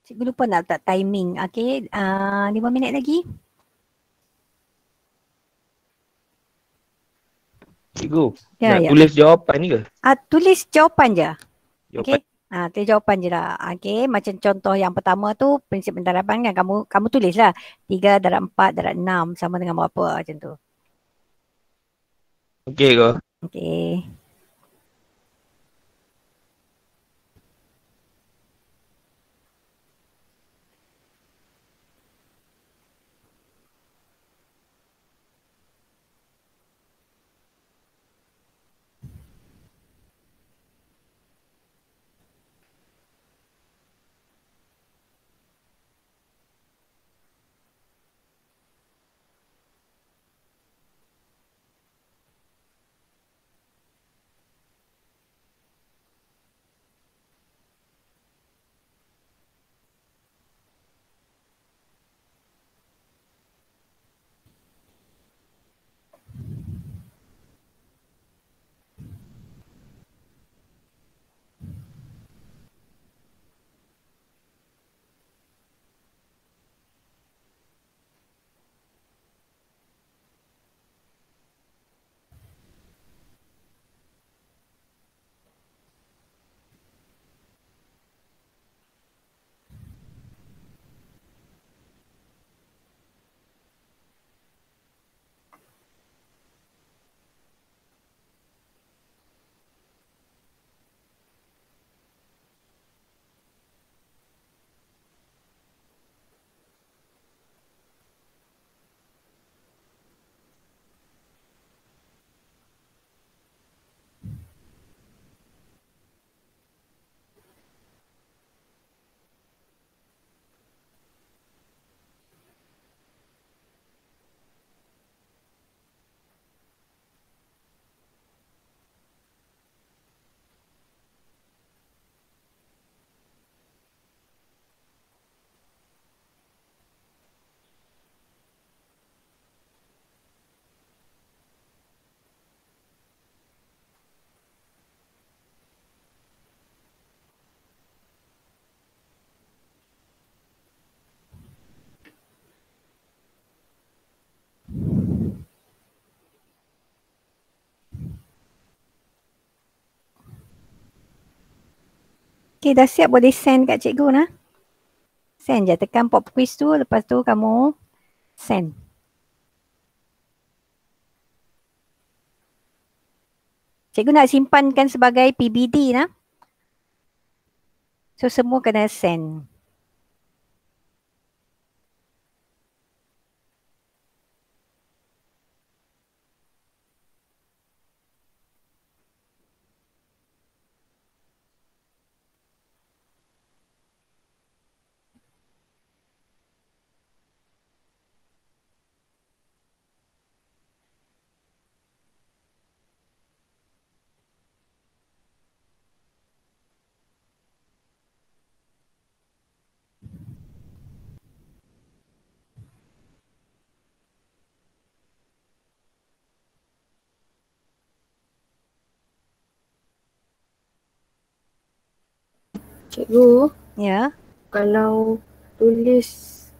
Cikgu lupa nak letak timing. Okey, 5 minit lagi. Cikgu, Ya, nak ya. tulis jawapan ni ke? Tulis jawapan je. Jawapan. Okey. Tulis jawapan je lah. Okey, macam contoh yang pertama tu prinsip penterapan kan. Kamu tulislah 3 darab 4 darab 6 sama dengan berapa macam tu. Okey ke? Okey. Okey, dah siap boleh send kat cikgu nah. Send je, tekan pop quiz tu, lepas tu kamu send. Cikgu nak simpankan sebagai PBD nah. So semua kena send. Cikgu, Ya. kalau tulis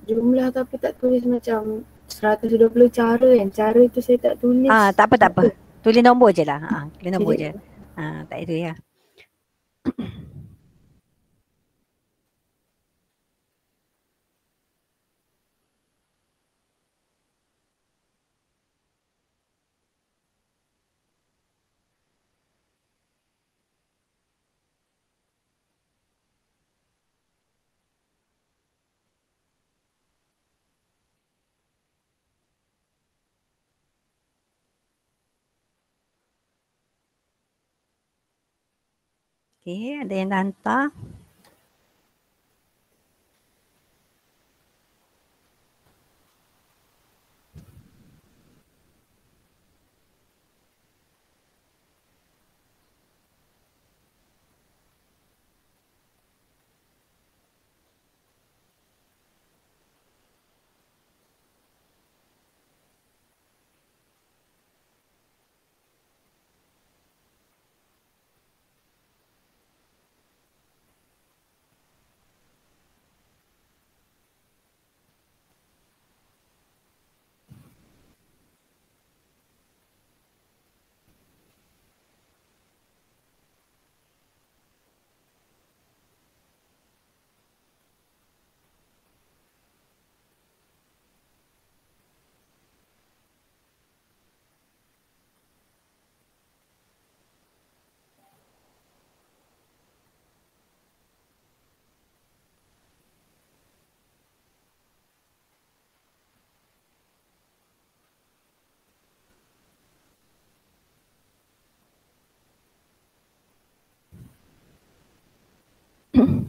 jumlah tapi tak tulis macam 120 cara kan. Cara tu saya tak tulis. Tak apa. Tulis nombor je lah. Tulis nombor je. Cikgu. Tak itu ya. Okey, ada yang dah hantar.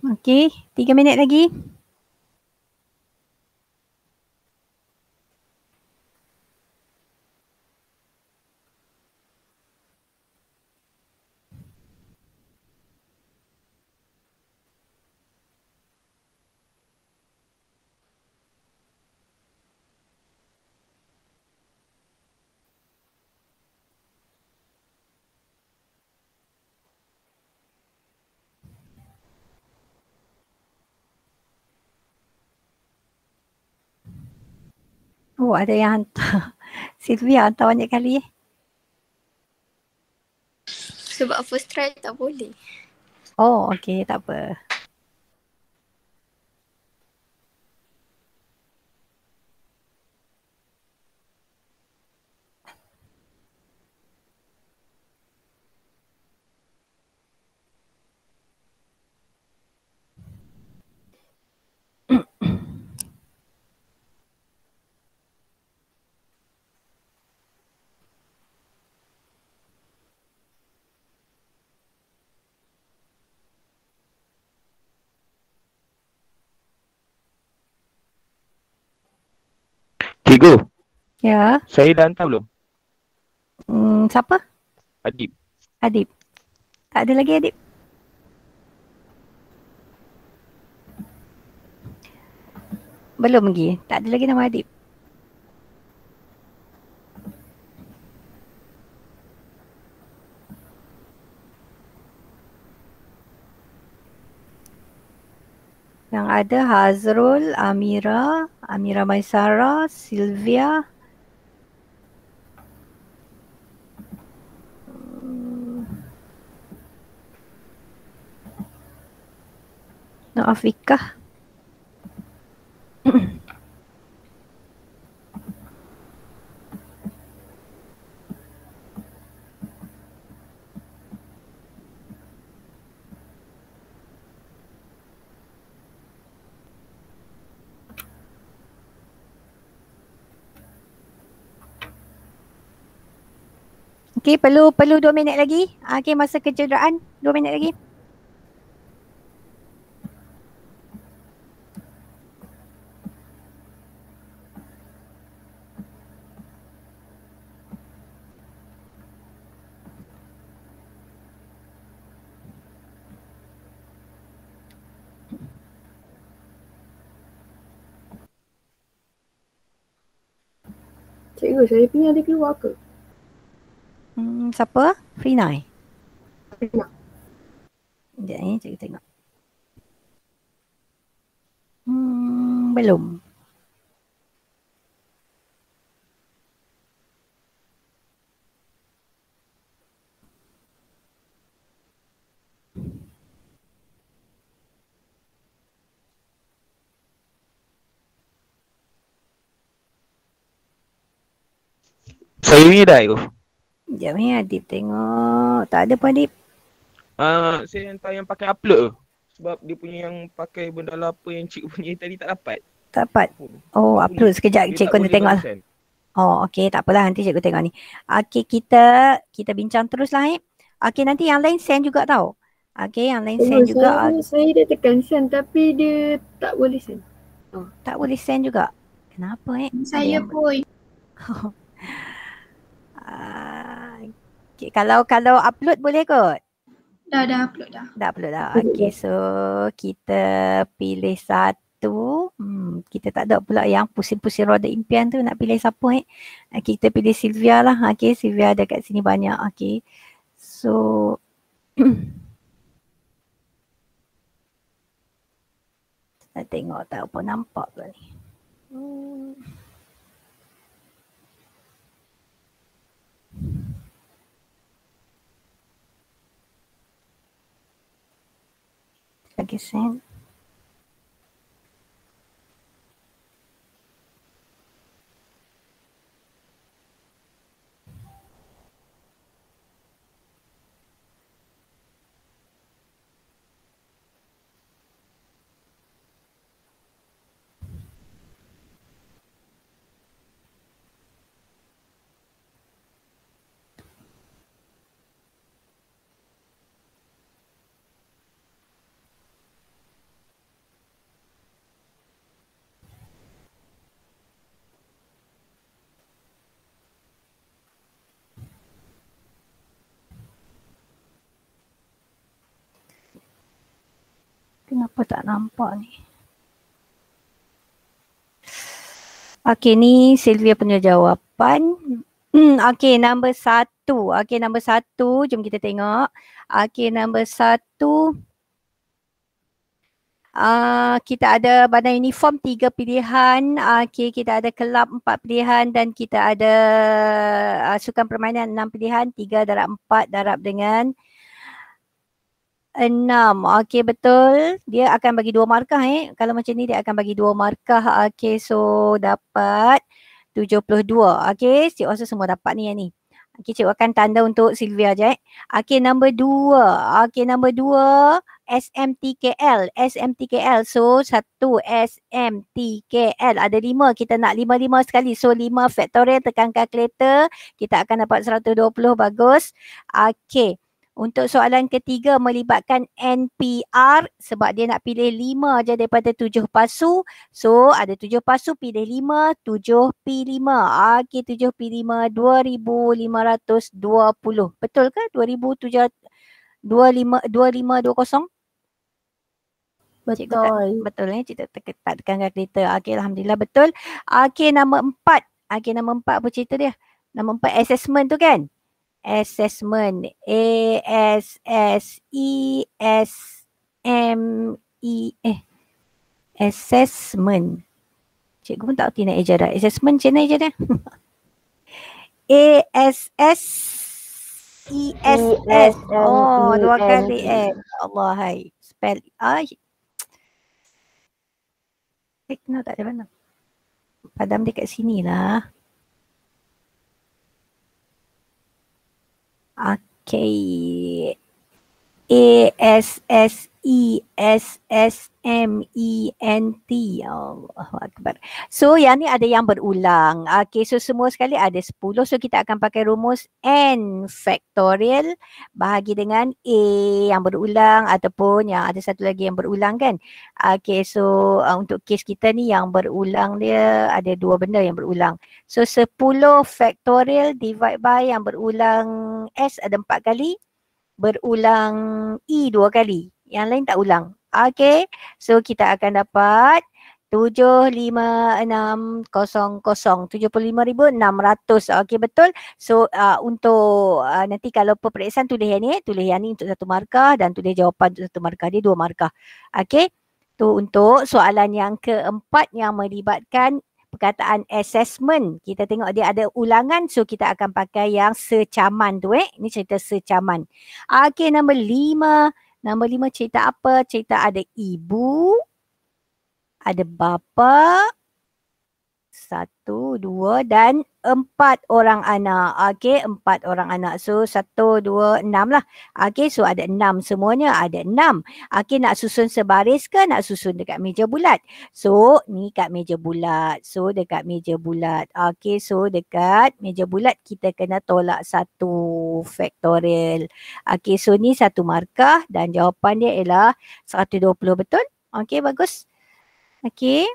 Okey, 3 minit lagi. Oh, ada yang hantar. Sylvia hantar banyak kali. Sebab first try tak boleh. Oh, okey, tak apa. Cikgu, Ya. saya dah hantar belum? Siapa? Adib. Adib. Tak ada lagi Adib. Belum lagi. Tak ada lagi nama Adib. Yang ada Hazrul, Amira, Amira Maisara, Sylvia. Afikah. Okey, perlu 2 minit lagi. Okey, masa kecederaan 2 minit lagi. Cikgu, saya punya ada keluar ke? Siapa? Frinai. Nak. Sekejap ni, cikgu tengok. Belum. Saya ni dah tu. Sekejap ni Adib tengok. Tak ada pun Adib. Saya hantar yang pakai upload tu. Sebab dia punya yang pakai benda apa yang cikgu punya tadi tak dapat. Tak dapat. Oh, tak upload boleh. sekejap. Dia Cikgu tak nak boleh tengok lah. balasan. Oh, okey. Tak apalah. Nanti cikgu tengok ni. Okey, kita bincang terus lah. Okey, nanti yang lain send juga tau. Okey, yang lain send juga. Saya dah tekan send tapi dia tak boleh send. Tak boleh send juga. Kenapa Saya pun. Okay, kalau upload boleh kot? Dah upload dah. Dah upload dah. Okey, so kita pilih satu. Kita tak ada pula yang pusing-pusing roda impian tu nak pilih siapa kita pilih Sylvia lah. Okey, Sylvia ada kat sini banyak. Okey. So kita tengok tak apa nampak ke ni. Lagi send. Kenapa tak nampak ni? Okey, ni Sylvia punya jawapan. Okey, nombor 1. Okey, nombor 1. Jom kita tengok. Okey, nombor 1. Kita ada badan uniform 3 pilihan. Okey, kita ada kelab 4 pilihan dan kita ada sukan permainan 6 pilihan. 3 darab 4 darab dengan 6. Okey, betul. Dia akan bagi 2 markah Kalau macam ni dia akan bagi 2 markah. Okey, so dapat 72. Okey, Cik Wasa semua dapat ni yang ni. Okey, cikgu akan tanda untuk Sylvia je. Okey, nombor 2. Okey, nombor 2. SMTKL. SMTKL. So, 1 SMTKL. Ada 5. Kita nak 5 sekali. So, 5 factorial tekan kalkulator. Kita akan dapat 120. Bagus. Okey. Untuk soalan ketiga melibatkan NPR sebab dia nak pilih 5 je daripada 7 pasu. So ada 7 pasu, pilih 5, 7P5. Okey, 7P5, 2520. Betul ke? 2520? Betul. Betul Cikgu tekan kalkulator. Okey, Alhamdulillah betul. Okey, nombor 4. Okey, nombor 4 apa cerita dia? Nombor 4 assessment tu kan? Assessment. Assessment. Cikgu pun tak erti nak ejaran. Assessment macam mana ejaran? ASSESS. Oh, 2 kali S. Allah hai. Spell. No, tak ada mana. Padam dia kat sini lah. Okay. ASSESSMENT. Allahu Akbar. So yang ni ada yang berulang. Okay, so semua sekali ada 10. So kita akan pakai rumus N factorial bahagi dengan A yang berulang ataupun yang ada satu lagi yang berulang kan. Okay, so untuk kes kita ni yang berulang dia ada 2 benda yang berulang. So 10 factorial divide by yang berulang S ada 4 kali. Berulang E 2 kali. Yang lain tak ulang. Okay. So kita akan dapat 75600. 75,600. Okay, betul. So untuk nanti kalau peperiksaan tulis yang ni. Tulis yang ni untuk 1 markah dan tulis jawapan untuk 1 markah. Dia 2 markah. Okay. Tu untuk soalan yang keempat yang melibatkan perkataan assessment. Kita tengok dia ada ulangan. So kita akan pakai yang secaman tu Ini cerita secaman. Okay, nombor 5. Nombor 5 cerita apa? Cerita ada ibu. Ada bapa. 1, 2 dan 4 orang anak. Okey, 4 orang anak. So 1, 2, 6 lah. Okey, so ada 6 semuanya. Ada 6. Okey, nak susun sebaris ke nak susun dekat meja bulat? So ni kat meja bulat. So dekat meja bulat. Okey, so dekat meja bulat kita kena tolak 1 faktorial. Okey, so ni 1 markah dan jawapan dia ialah 120. Betul? Okey, bagus. Okey.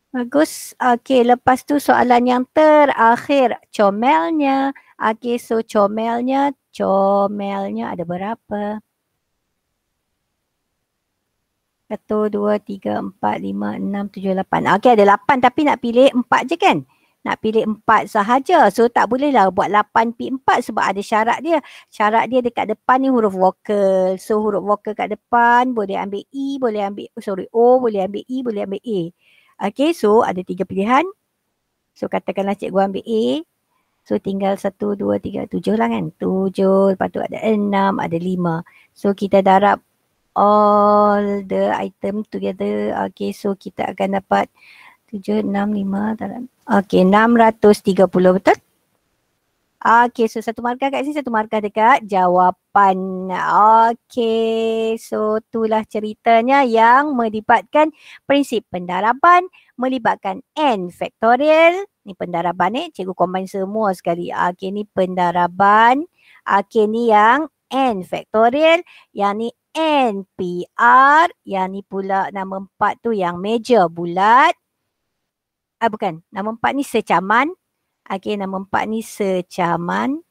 Bagus. Okey, lepas tu soalan yang terakhir. Comelnya. Okey, so comelnya ada berapa? 1, 2, 3, 4, 5, 6, 7, 8. Okey, ada 8 tapi nak pilih 4 je kan? Nak pilih 4 sahaja. So tak bolehlah buat 8P4 sebab ada syarat dia. Syarat dia dekat depan ni huruf vokal. So huruf vokal kat depan boleh ambil E, boleh ambil O, boleh ambil E, boleh ambil A. Okay, so ada 3 pilihan. So katakanlah cikgu ambil A. So tinggal 1, 2, 3, 7 lah kan. 7, lepas tu ada 6, ada 5. So kita darab all the item together. Okay, so kita akan dapat 7, 6, 5 darab. Okay, 630 betul? Okay, so 1 markah kat sini, 1 markah dekat jawapan. Okay, so itulah ceritanya yang melibatkan prinsip pendaraban, melibatkan N factorial. Ni pendaraban cikgu combine semua sekali. Okay, ni pendaraban. Okay, ni yang N factorial. Yang ni NPR. Yang ni pula nama 4 tu yang meja bulat. Bukan, nama 4 ni secaman. Okey, nombor 4 ni secaman.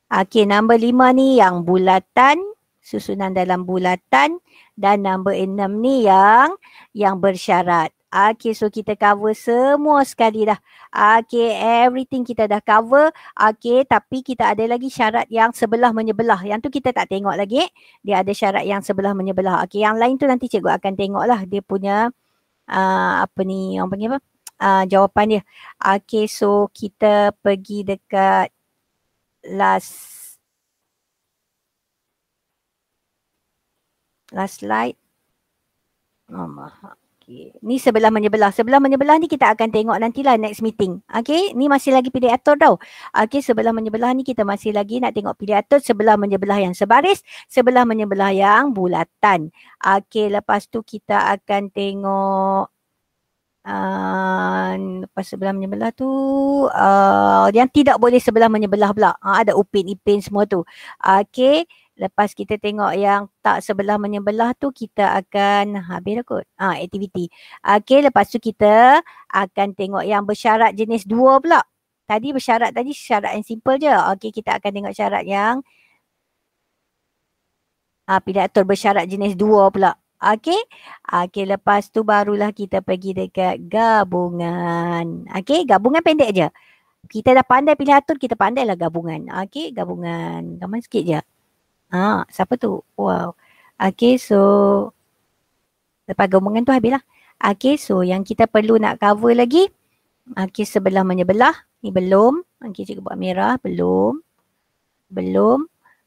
Okey, nombor 5 ni yang bulatan. susunan dalam bulatan, dan nombor 6 ni yang bersyarat. Okay, so kita cover semua sekali dah. Okay, everything kita dah cover. Okay, tapi kita ada lagi syarat yang sebelah menyebelah. Yang tu kita tak tengok lagi. Dia ada syarat yang sebelah menyebelah. Okay, yang lain tu nanti cikgu akan tengok lah. Dia punya apa ni, orang panggil apa? Jawapan dia. Okay, so kita pergi dekat last slide. Okay. Ni sebelah menyebelah. Sebelah menyebelah ni kita akan tengok nantilah next meeting. Okay, ni masih lagi pilih atur tau. Okay, sebelah menyebelah ni kita masih lagi nak tengok pilih atur sebelah menyebelah yang sebaris, sebelah menyebelah yang bulatan. Okay, lepas tu kita akan tengok lepas sebelah menyebelah tu yang tidak boleh sebelah menyebelah pula. Ada upin ipin semua tu. Okay, lepas kita tengok yang tak sebelah menyebelah tu kita akan habis dah kot. Aktiviti. Okay, lepas tu kita akan tengok yang bersyarat jenis 2 pula. Tadi bersyarat tadi syarat yang simple je. Okay, kita akan tengok syarat yang pilih atur bersyarat jenis 2 pula. Okay. Okay, lepas tu barulah kita pergi dekat gabungan. Okay, gabungan pendek je. Kita dah pandai pilih atur, kita pandailah gabungan. Okay, gabungan. Gambar sikit je. Siapa tu? Wow. Okay, so lepas gabungan tu habislah. Okay, so yang kita perlu nak cover lagi. Okay, sebelah menyebelah. Ni belum. Okay, cikgu buat merah. Belum.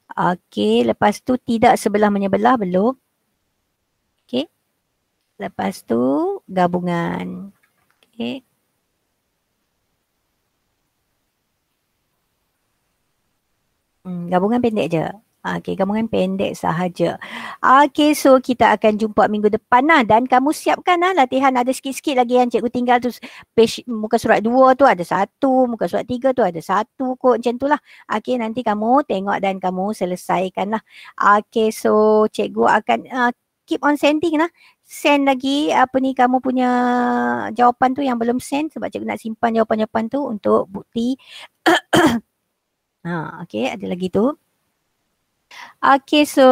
Okay, lepas tu tidak sebelah menyebelah. Belum. Okay. Lepas tu gabungan. Okay. Gabungan pendek je. Okay, gabungan pendek sahaja. Okay, so kita akan jumpa minggu depan lah. Dan kamu siapkan lah latihan. Ada sikit-sikit lagi yang cikgu tinggal tu. Page muka surat 2 tu ada 1. Muka surat 3 tu ada 1 kot. Macam tu lah. Okay, nanti kamu tengok dan kamu selesaikan lah. Okay, so cikgu akan keep on sending lah. Send lagi apa ni kamu punya jawapan tu yang belum send. Sebab cikgu nak simpan jawapan-jawapan tu untuk bukti. Okay, ada lagi tu. Okay, so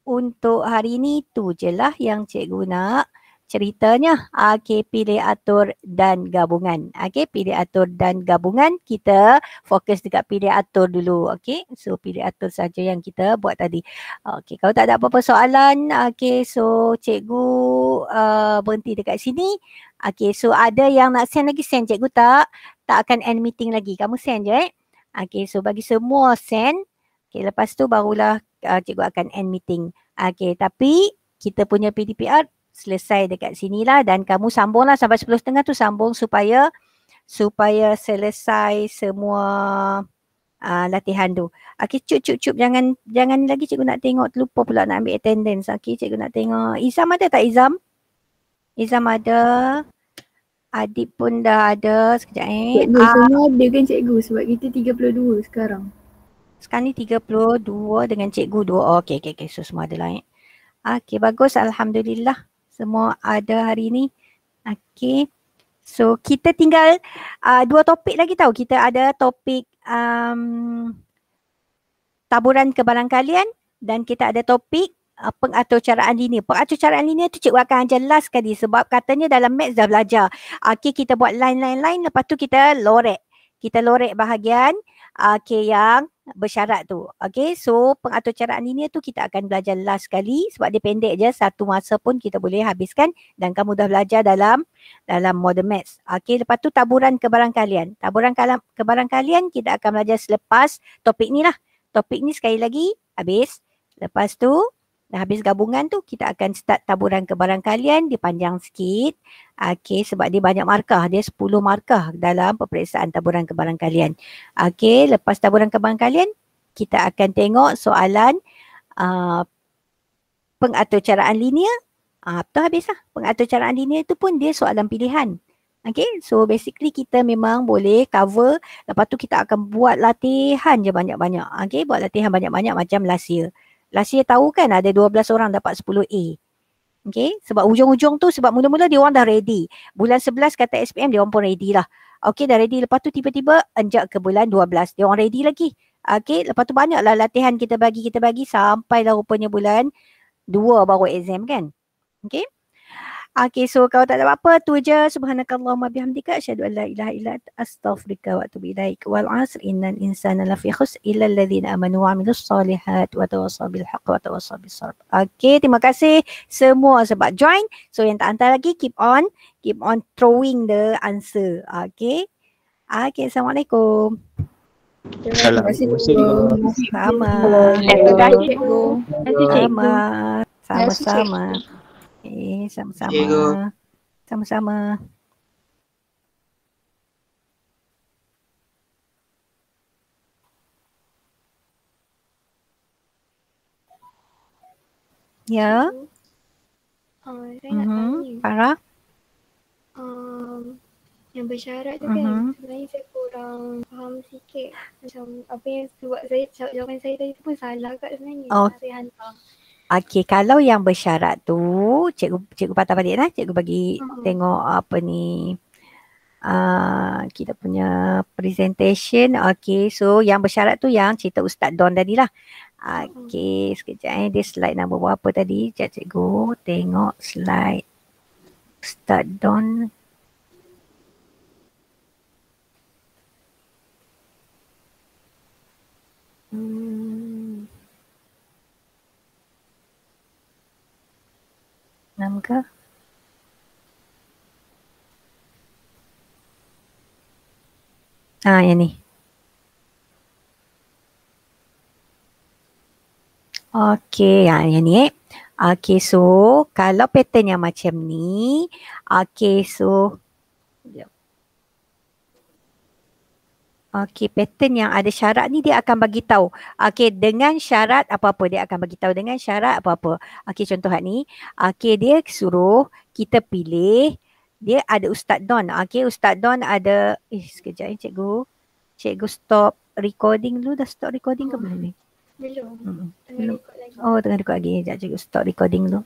untuk hari ni tu je lah yang cikgu nak ceritanya. Okay, pilih atur dan gabungan. Okay, pilih atur dan gabungan. Kita fokus dekat pilih atur dulu. Okay, so pilih atur saja yang kita buat tadi. Okay, kalau tak ada apa-apa soalan. Okay, so cikgu berhenti dekat sini. Okay, so ada yang nak send lagi, send. Cikgu tak akan end meeting lagi. Kamu send je. Okay, so bagi semua send. Okay, lepas tu barulah cikgu akan end meeting. Okay, tapi kita punya PDPR selesai dekat sinilah dan kamu sambunglah sampai 10.30 tu sambung supaya selesai semua latihan tu. Okay, cup jangan lagi cikgu nak tengok, terlupa pula nak ambil attendance. Okay, cikgu nak tengok. Izam ada tak Izam? Izam ada. Adib pun dah ada. Sekejap Cikgu semua ada kan cikgu sebab kita 32 sekarang. Sekarang ni 32 dengan cikgu 2. Okay. So semua ada lah. Okay, bagus. Alhamdulillah. Semua ada hari ni. Okay. So kita tinggal 2 topik lagi tahu. Kita ada topik taburan kebarangkalian dan kita ada topik pengaturcaraan linear. Pengaturcaraan linear tu cikgu akan ajar last sekali sebab katanya dalam maths dah belajar. Okay, kita buat line. Lepas tu kita lorek. Kita lorek bahagian yang bersyarat tu. Okay, so pengaturcaraan linear tu kita akan belajar last sekali sebab dia pendek je. Satu masa pun kita boleh habiskan dan kamu dah belajar dalam model maths. Okay, lepas tu taburan kebarangkalian. Taburan kebarangkalian kita akan belajar selepas topik ni lah. Topik ni sekali lagi habis. Lepas tu dah habis gabungan tu kita akan start taburan kebarangkalian. Dia panjang sikit. Okay, sebab dia banyak markah. Dia 10 markah dalam peperiksaan taburan kebarangkalian. Okay, lepas taburan kebarangkalian kita akan tengok soalan pengaturcaraan linear. Betul habis lah. Pengaturcaraan linear tu pun dia soalan pilihan. Okay, so basically kita memang boleh cover. Lepas tu kita akan buat latihan je banyak-banyak. Okay, buat latihan banyak-banyak macam last year. Last year tahu kan ada 12 orang dapat 10A. Okay, sebab hujung-hujung tu sebab mula-mula dia orang dah ready. Bulan 11 kata SPM dia orang pun ready lah. Okay, dah ready. Lepas tu tiba-tiba anjak ke bulan 12. Dia orang ready lagi. Okay, lepas tu banyaklah latihan kita bagi sampailah rupanya bulan 2 baru exam kan. Okay. Okay, so kalau tak ada apa-apa tu je. Subhanakallahumma bihamdika asyhadu an la ilaha illa anta astaghfiruka wa atubu ilaik. Wal 'asr innal insana lafi khusr illa alladhina amanu wa 'amilus solihat wa tawassaw bil haqqi wa tawassaw bis sabr. Okay, terima kasih semua sebab join. So yang tak hantar lagi keep on throwing the answer. Okay. Okay, assalamualaikum. Terima kasih cikgu. Sama. Terima kasih cikgu. Sama. Terima kasih, Sama-sama. Sama-sama. Cikgu. Sama-sama. Ya. Saya nak tanya, Farah. yang bersyarat tu Mhm. kan, sebenarnya saya kurang faham sikit. Macam apa yang sebab saya, jawapan saya tadi tu pun salah kat sebenarnya. Oh. Saya hantar. Okey, kalau yang bersyarat tu, cikgu patah balik lah. Cikgu bagi tengok apa ni. Kita punya presentation. Okey, so yang bersyarat tu yang cerita Ustaz Don tadi lah. Okey, sekejap dia slide nombor berapa tadi. Sekejap cikgu tengok slide Ustaz Don. Enam ke? Yang ni. Okey, yang ni. Okey, so kalau pattern yang macam ni, okey, so okey, pattern yang ada syarat ni dia akan bagi tahu. Okey, dengan syarat apa-apa dia akan bagi tahu dengan syarat apa-apa. Okey, contoh ni. Okey, dia suruh kita pilih dia ada Ustaz Don. Okey, Ustaz Don ada sekejap cikgu. Cikgu stop recording dulu. Dah stop recording ke belum ni? Belum. Hmm. Tengah record lagi. Oh, tengah record lagi. Sekejap cikgu stop recording dulu.